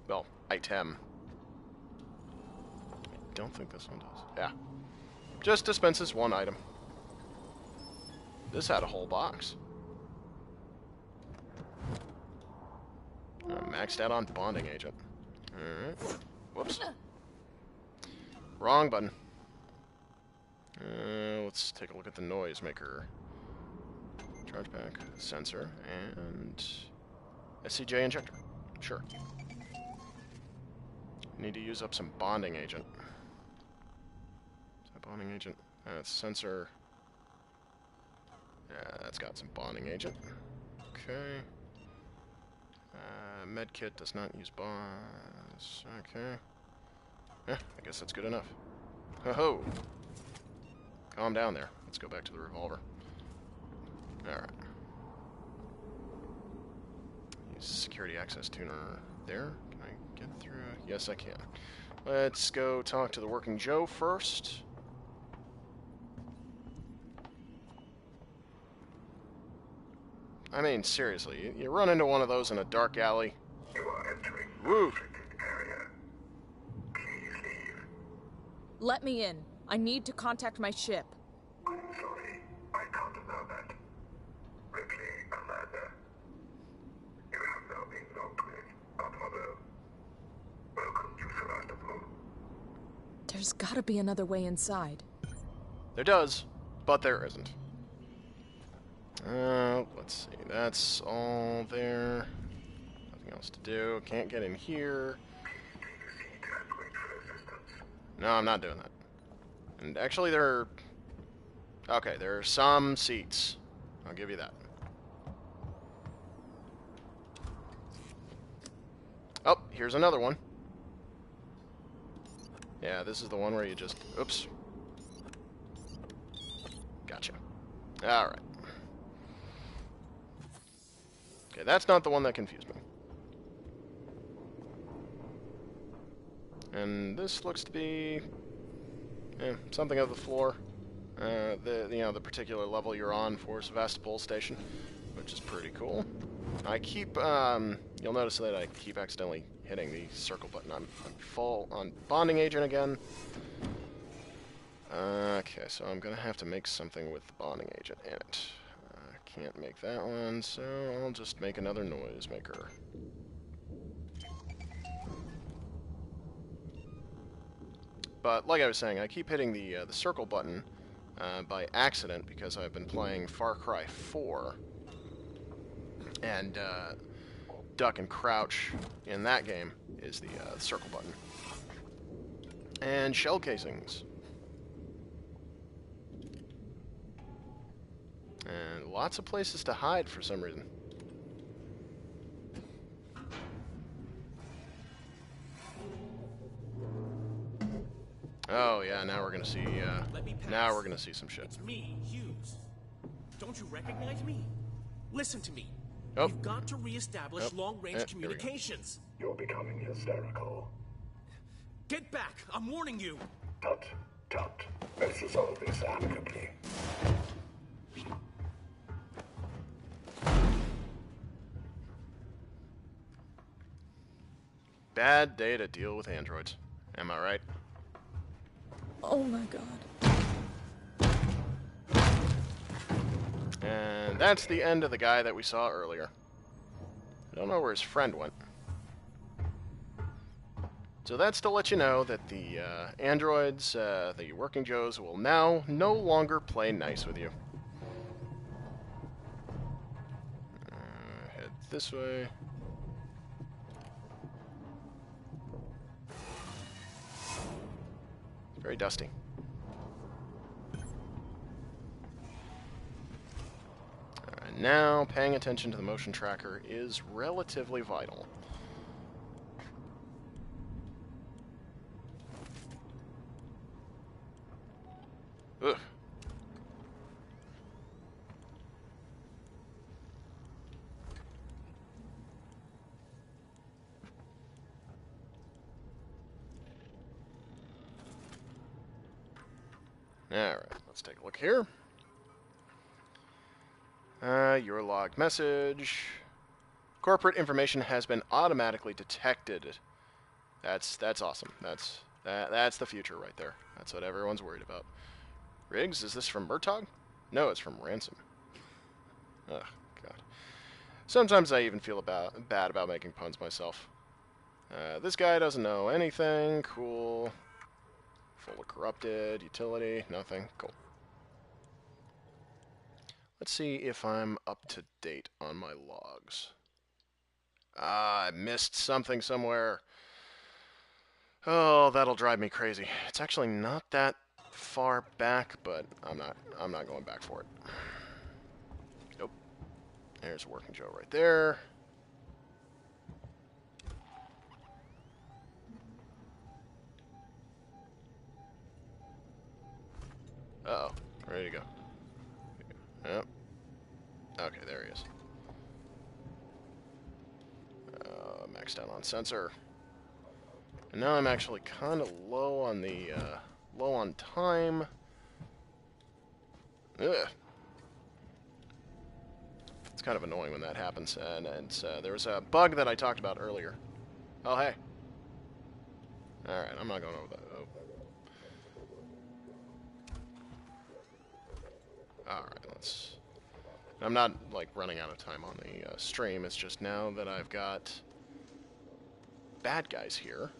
Speaker 1: Well, item. I don't think this one does. Yeah. Just dispenses one item. This had a whole box. Maxed out on bonding agent. Alright. Whoops. Wrong button. Let's take a look at the noisemaker. Charge pack, sensor, and SCJ injector. Sure. Need to use up some bonding agent. Is that bonding agent? That's sensor. Yeah, that's got some bonding agent. Okay. Medkit does not use bonds. Okay. Yeah, I guess that's good enough. Ho-ho! Calm down there. Let's go back to the revolver. Alright. Use security access tuner there. Can I get through? Yes, I can. Let's go talk to the Working Joe first. I mean, seriously, you run into one of those in a dark alley.
Speaker 8: You are entering
Speaker 1: Woo!
Speaker 8: the area. Please leave.
Speaker 4: Let me in. I need to contact my ship.
Speaker 8: I'm sorry. I can't allow that. Ripley, Amanda. You have now been locked with Apollo. Welcome to Sevastopol.
Speaker 4: There's gotta be another way inside.
Speaker 1: There does, but there isn't. Let's see. That's all there. Nothing else to do. Can't get in here. No, I'm not doing that. And actually, there are some seats. I'll give you that. Oh, here's another one. Yeah, this is the one where you just... Oops. Gotcha. Alright. Okay, that's not the one that confused me. And this looks to be... something of the floor. The particular level you're on for Sevastopol Station, which is pretty cool. I keep, you'll notice that I keep accidentally hitting the circle button. I'm full on bonding agent again. Okay, so I'm gonna have to make something with the bonding agent in it. I can't make that one, so I'll just make another noisemaker. But like I was saying, I keep hitting the circle button by accident because I've been playing Far Cry 4, and duck and crouch in that game is the circle button. And shell casings. And lots of places to hide for some reason. Oh yeah, now we're gonna see. Now we're gonna see some shit.
Speaker 20: It's me, Hughes. Don't you recognize me? Listen to me.
Speaker 1: Oh.
Speaker 20: You've got to reestablish long-range communications.
Speaker 8: You're becoming hysterical.
Speaker 20: Get back! I'm warning you.
Speaker 8: Tut, tut. Let's resolve this amicably.
Speaker 1: Bad day to deal with androids. Am I right?
Speaker 2: Oh my god.
Speaker 1: And that's the end of the guy that we saw earlier. I don't know where his friend went. So that's to let you know that the androids, the working Joes, will now no longer play nice with you. Head this way. Very dusty. Alright, now paying attention to the motion tracker is relatively vital. Ugh. Alright, let's take a look here. Your logged message. Corporate information has been automatically detected. That's awesome. That's the future right there. That's what everyone's worried about. Riggs, is this from Murtaugh? No, it's from Ransom. Ugh, God. Sometimes I even feel bad about making puns myself. This guy doesn't know anything. Cool. Fully corrupted. Utility. Nothing. Cool. Let's see if I'm up to date on my logs. Ah, I missed something somewhere. Oh, that'll drive me crazy. It's actually not that far back, but I'm not going back for it. Nope. There's Working Joe right there. Uh-oh. Ready to go. Yep. Okay, there he is. Maxed out on sensor. And now I'm actually kind of low on the, low on time. Ugh. It's kind of annoying when that happens, and there was a bug that I talked about earlier. Oh, hey. Alright, I'm not going over that. Oh. Alright, let's... I'm not, like, running out of time on the stream. It's just now that I've got bad guys here.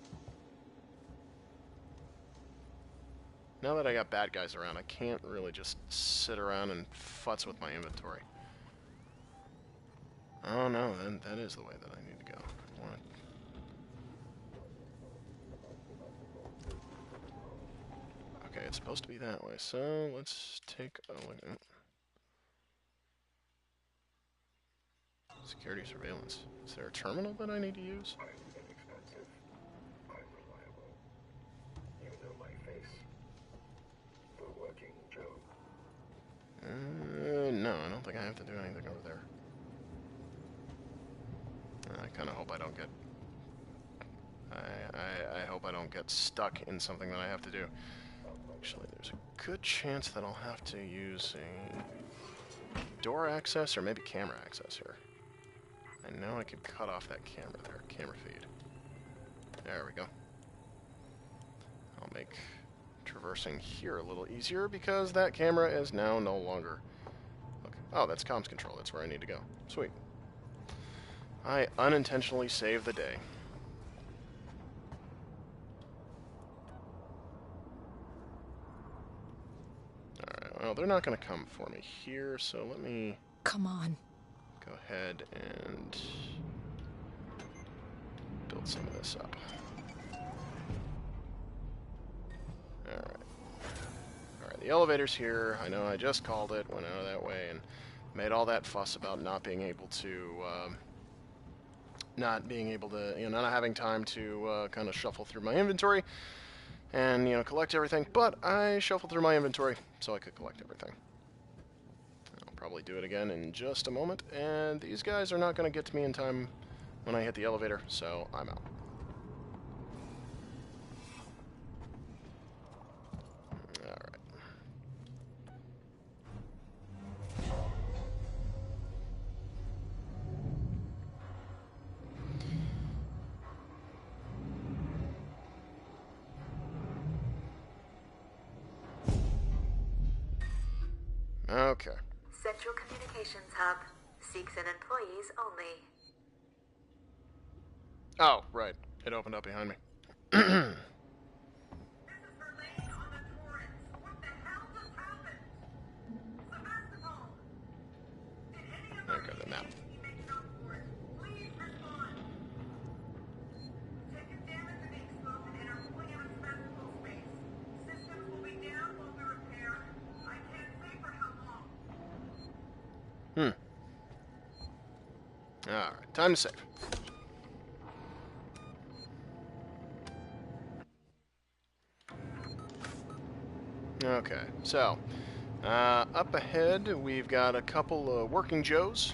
Speaker 1: Now that I got bad guys around, I can't really just sit around and futz with my inventory. Oh no, then that is the way that I need to go. Okay, it's supposed to be that way, so let's take a look at it. Security surveillance. Is there a terminal that I need to use?
Speaker 8: I'm inexpensive. I'm reliable. You know my face. The working Joe.
Speaker 1: No, I don't think I have to do anything over there. I kind of hope I don't get... I hope I don't get stuck in something that I have to do. Actually, there's a good chance that I'll have to use a door access or maybe camera access here. I know I could cut off that camera there, camera feed. There we go. I'll make traversing here a little easier because that camera is now no longer... Okay. Oh, that's comms control. That's where I need to go. Sweet. I unintentionally saved the day. Alright, well, they're not going to come for me here, so let me...
Speaker 2: Come on.
Speaker 1: Go ahead and build some of this up. Alright. Alright, the elevator's here. I know I just called it, went out of that way, and made all that fuss about not being able to, not having time to kind of shuffle through my inventory and, collect everything. But I shuffled through my inventory so I could collect everything. I'll probably do it again in just a moment, and these guys are not going to get to me in time when I hit the elevator, so I'm out. Alright. Okay.
Speaker 12: Central Communications Hub. Seeks and employees only.
Speaker 1: Oh, right. It opened up behind me. Okay, the map. Alright, time to save. Okay, so, up ahead we've got a couple of working Joes.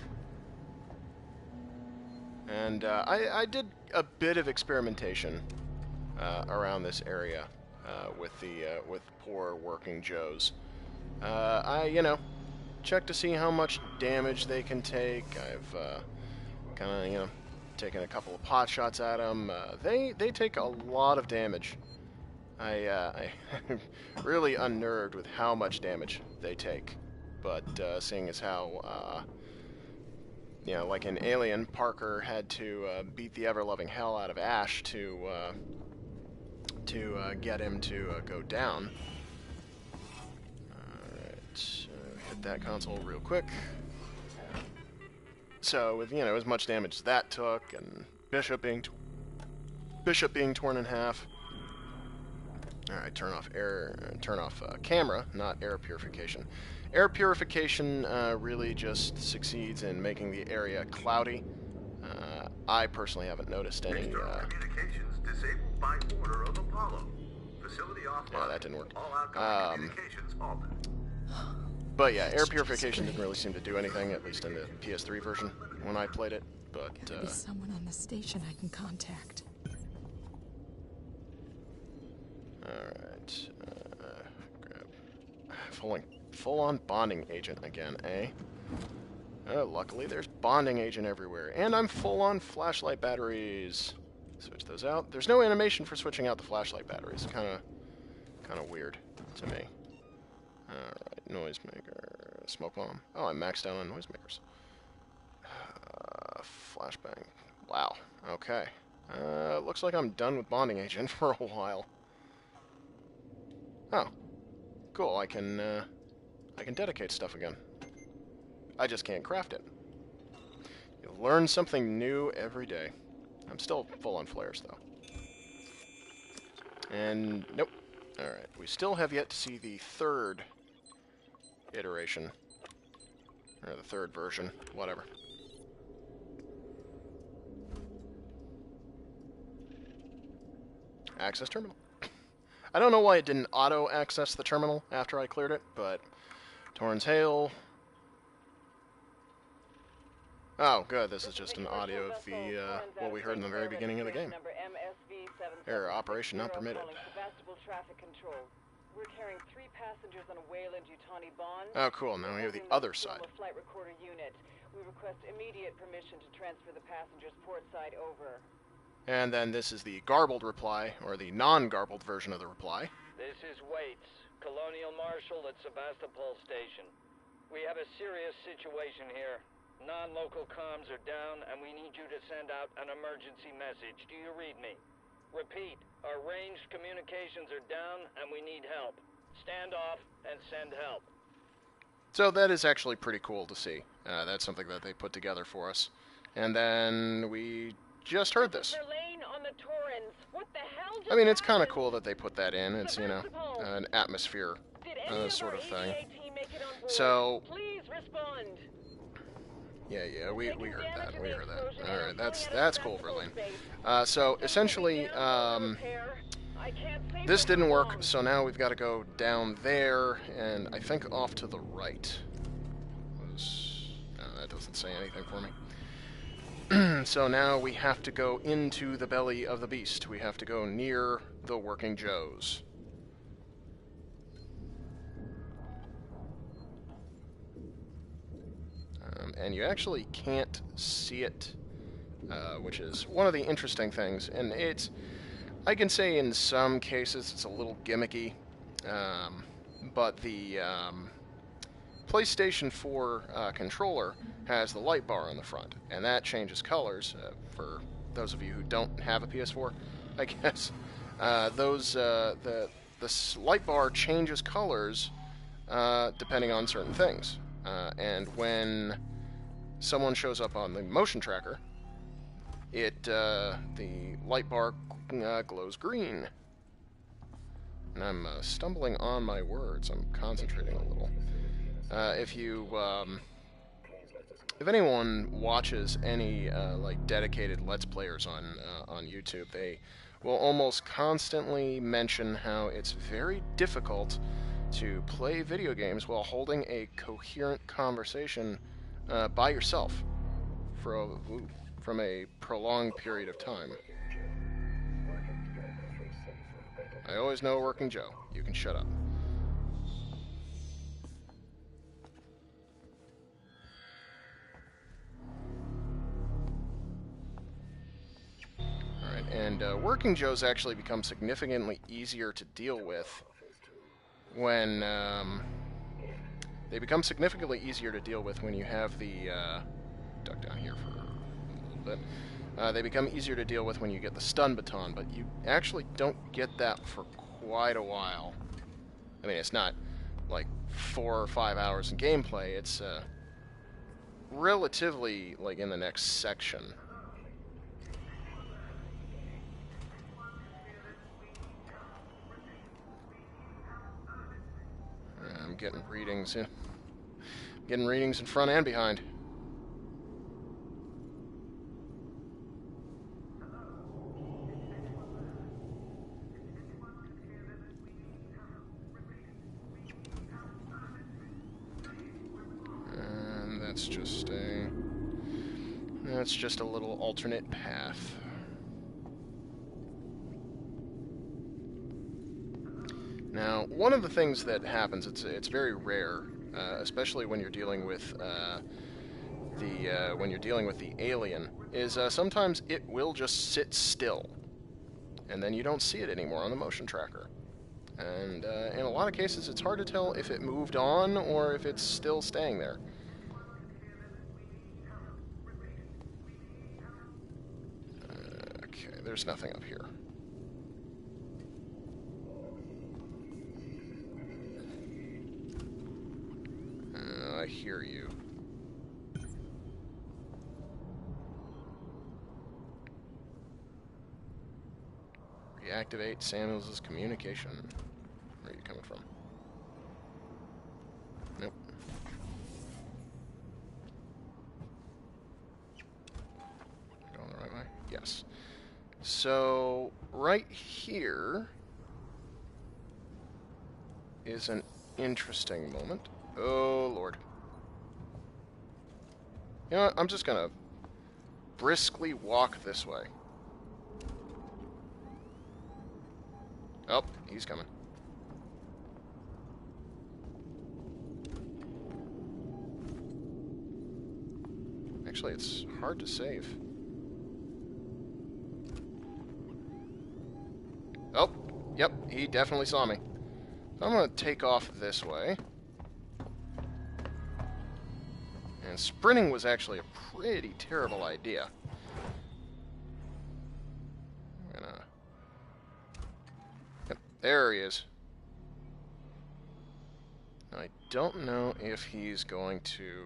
Speaker 1: And I did a bit of experimentation around this area with poor working Joes. I checked to see how much damage they can take. I've kind of taken a couple of pot shots at them. They take a lot of damage. I'm really unnerved with how much damage they take. But seeing as how like in Alien, Parker had to beat the ever-loving hell out of Ash to get him to go down. Alright, hit that console real quick. So with as much damage as that took, and Bishop being torn in half. Alright, turn off camera, not air purification. Air purification really just succeeds in making the area cloudy. I personally haven't noticed any...
Speaker 3: Communications disabled by order of Apollo. Facility offline.
Speaker 1: Yeah, that didn't work.
Speaker 3: All outgoing communications halted.
Speaker 1: But yeah, air purification didn't really seem to do anything, at least in the PS3 version when I played it. But
Speaker 2: Gotta be someone on the station I can contact.
Speaker 1: Alright, grab... Full-on bonding agent again, eh? Luckily, there's bonding agent everywhere, and I'm full on flashlight batteries. Switch those out. There's no animation for switching out the flashlight batteries. Kind of weird to me. Alright, noisemaker, smoke bomb. Oh, I'm maxed out on noisemakers. Flashbang. Wow. Okay. Looks like I'm done with bonding agent for a while. Oh, cool. I can dedicate stuff again. I just can't craft it. You learn something new every day. I'm still full on flares, though. And nope. Alright, we still have yet to see the third iteration. Or the third version, whatever. Access terminal. I don't know why it didn't auto-access the terminal after I cleared it, but... Torrens Hail... Oh, good, this is just an audio of the, what we heard in the very beginning of the game. Error, operation not permitted.
Speaker 10: We're carrying 3 passengers on a Wayland-Yutani bond.
Speaker 1: Oh, cool, now we have the other side.
Speaker 10: Flight recorder unit. We request immediate permission to transfer the passengers port side over.
Speaker 1: And then this is the garbled reply, or the non-garbled version of the reply.
Speaker 13: This is Waits, Colonial Marshal at Sebastopol Station. We have a serious situation here. Non-local comms are down, and we need you to send out an emergency message. Do you read me? Repeat, our ranged communications are down, and we need help. Stand off and send help.
Speaker 1: So that is actually pretty cool to see. That's something that they put together for us. And then we just heard this.
Speaker 10: On the Torrens. What the hell
Speaker 1: I mean, it's kind of cool that they put that in. It's, you know, an atmosphere sort of thing. So...
Speaker 10: Please respond.
Speaker 1: Yeah, we heard that. We heard that. Alright, that's cool, Verlaine. So, essentially, this didn't work, so now we've got to go down there, and I think off to the right. That doesn't say anything for me. So now we have to go into the belly of the beast. We have to go near the Working Joes. And you actually can't see it, which is one of the interesting things. And it's, I can say in some cases it's a little gimmicky, but the PlayStation 4 controller has the light bar on the front, and that changes colors. For those of you who don't have a PS4, I guess, the light bar changes colors depending on certain things. And when someone shows up on the motion tracker, the light bar glows green. And I'm stumbling on my words. I'm concentrating a little. If anyone watches any like dedicated Let's Players on YouTube, they will almost constantly mention how it's very difficult to play video games while holding a coherent conversation by yourself from a prolonged period of time. I always know Working Joe. You can shut up. Alright, and Working Joes actually become significantly easier to deal with when they become significantly easier to deal with when you have the duck down here for a little bit. They become easier to deal with when you get the stun baton, but you actually don't get that for quite a while. I mean, it's not like 4 or 5 hours in gameplay. It's relatively like in the next section. I'm getting readings in. Getting readings in front and behind. And that's just a little alternate path. Now, one of the things that happens, it's very rare, especially when you're dealing with the when you're dealing with the alien is sometimes it will just sit still, and then you don't see it anymore on the motion tracker. And in a lot of cases, it's hard to tell if it moved on or if it's still staying there. Okay, there's nothing up here. I hear you. Reactivate Samuels' communication. Where are you coming from? Nope. Going the right way? Yes. So, right here is an interesting moment. Oh, Lord. You know what? I'm just gonna briskly walk this way. Oh, he's coming. Actually, it's hard to save. Oh, yep, he definitely saw me. So I'm going to take off this way. And sprinting was actually a pretty terrible idea. I'm gonna... Yep, there he is. Now, I don't know if he's going to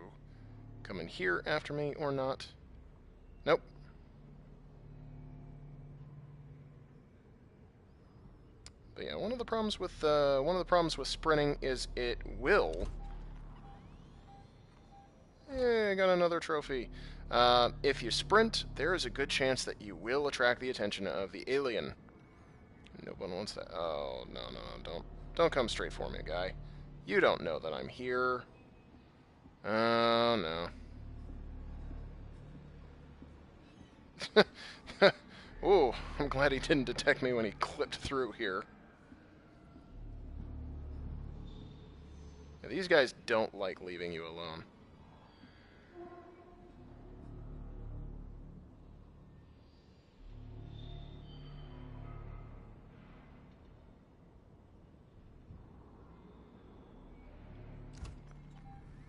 Speaker 1: come in here after me or not. Nope. But yeah, one of the problems with sprinting is it will. Yeah, I got another trophy. If you sprint, there is a good chance that you will attract the attention of the alien. No one wants that. Oh no, don't come straight for me, guy. You don't know that I'm here. Oh no. Ooh, I'm glad he didn't detect me when he clipped through here. Yeah, these guys don't like leaving you alone.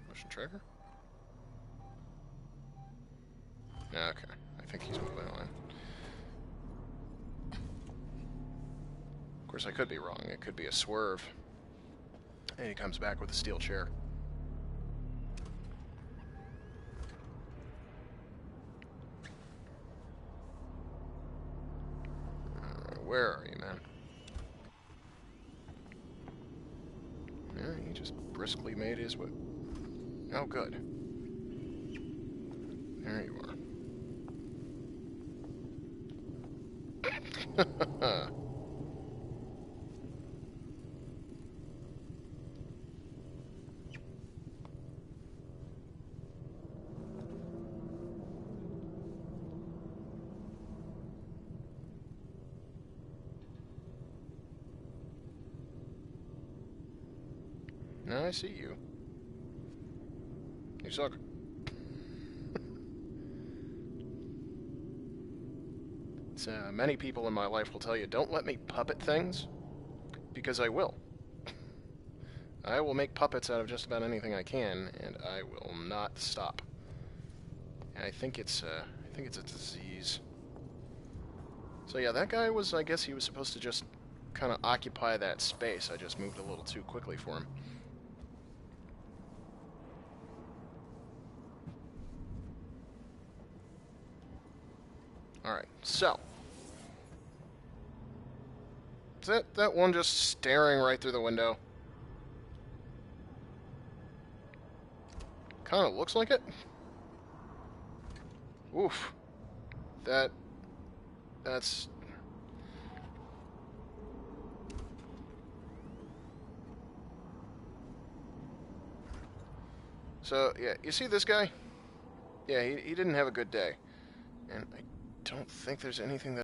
Speaker 1: Motion tracker? Okay, I think he's moving on. Of course, I could be wrong. It could be a swerve. And he comes back with a steel chair. Alright, where are you, man? Yeah, he just briskly made his way. Oh, good. There you are. Now I see you. You suck. Many people in my life will tell you, don't let me puppet things, because I will. I will make puppets out of just about anything I can, and I will not stop. And I think it's a disease. So yeah, that guy was, I guess he was supposed to just kind of occupy that space. I just moved a little too quickly for him. Alright, so. Is that one just staring right through the window? Kind of looks like it. Oof. That's... So, yeah, you see this guy? Yeah, he didn't have a good day. And I don't think there's anything that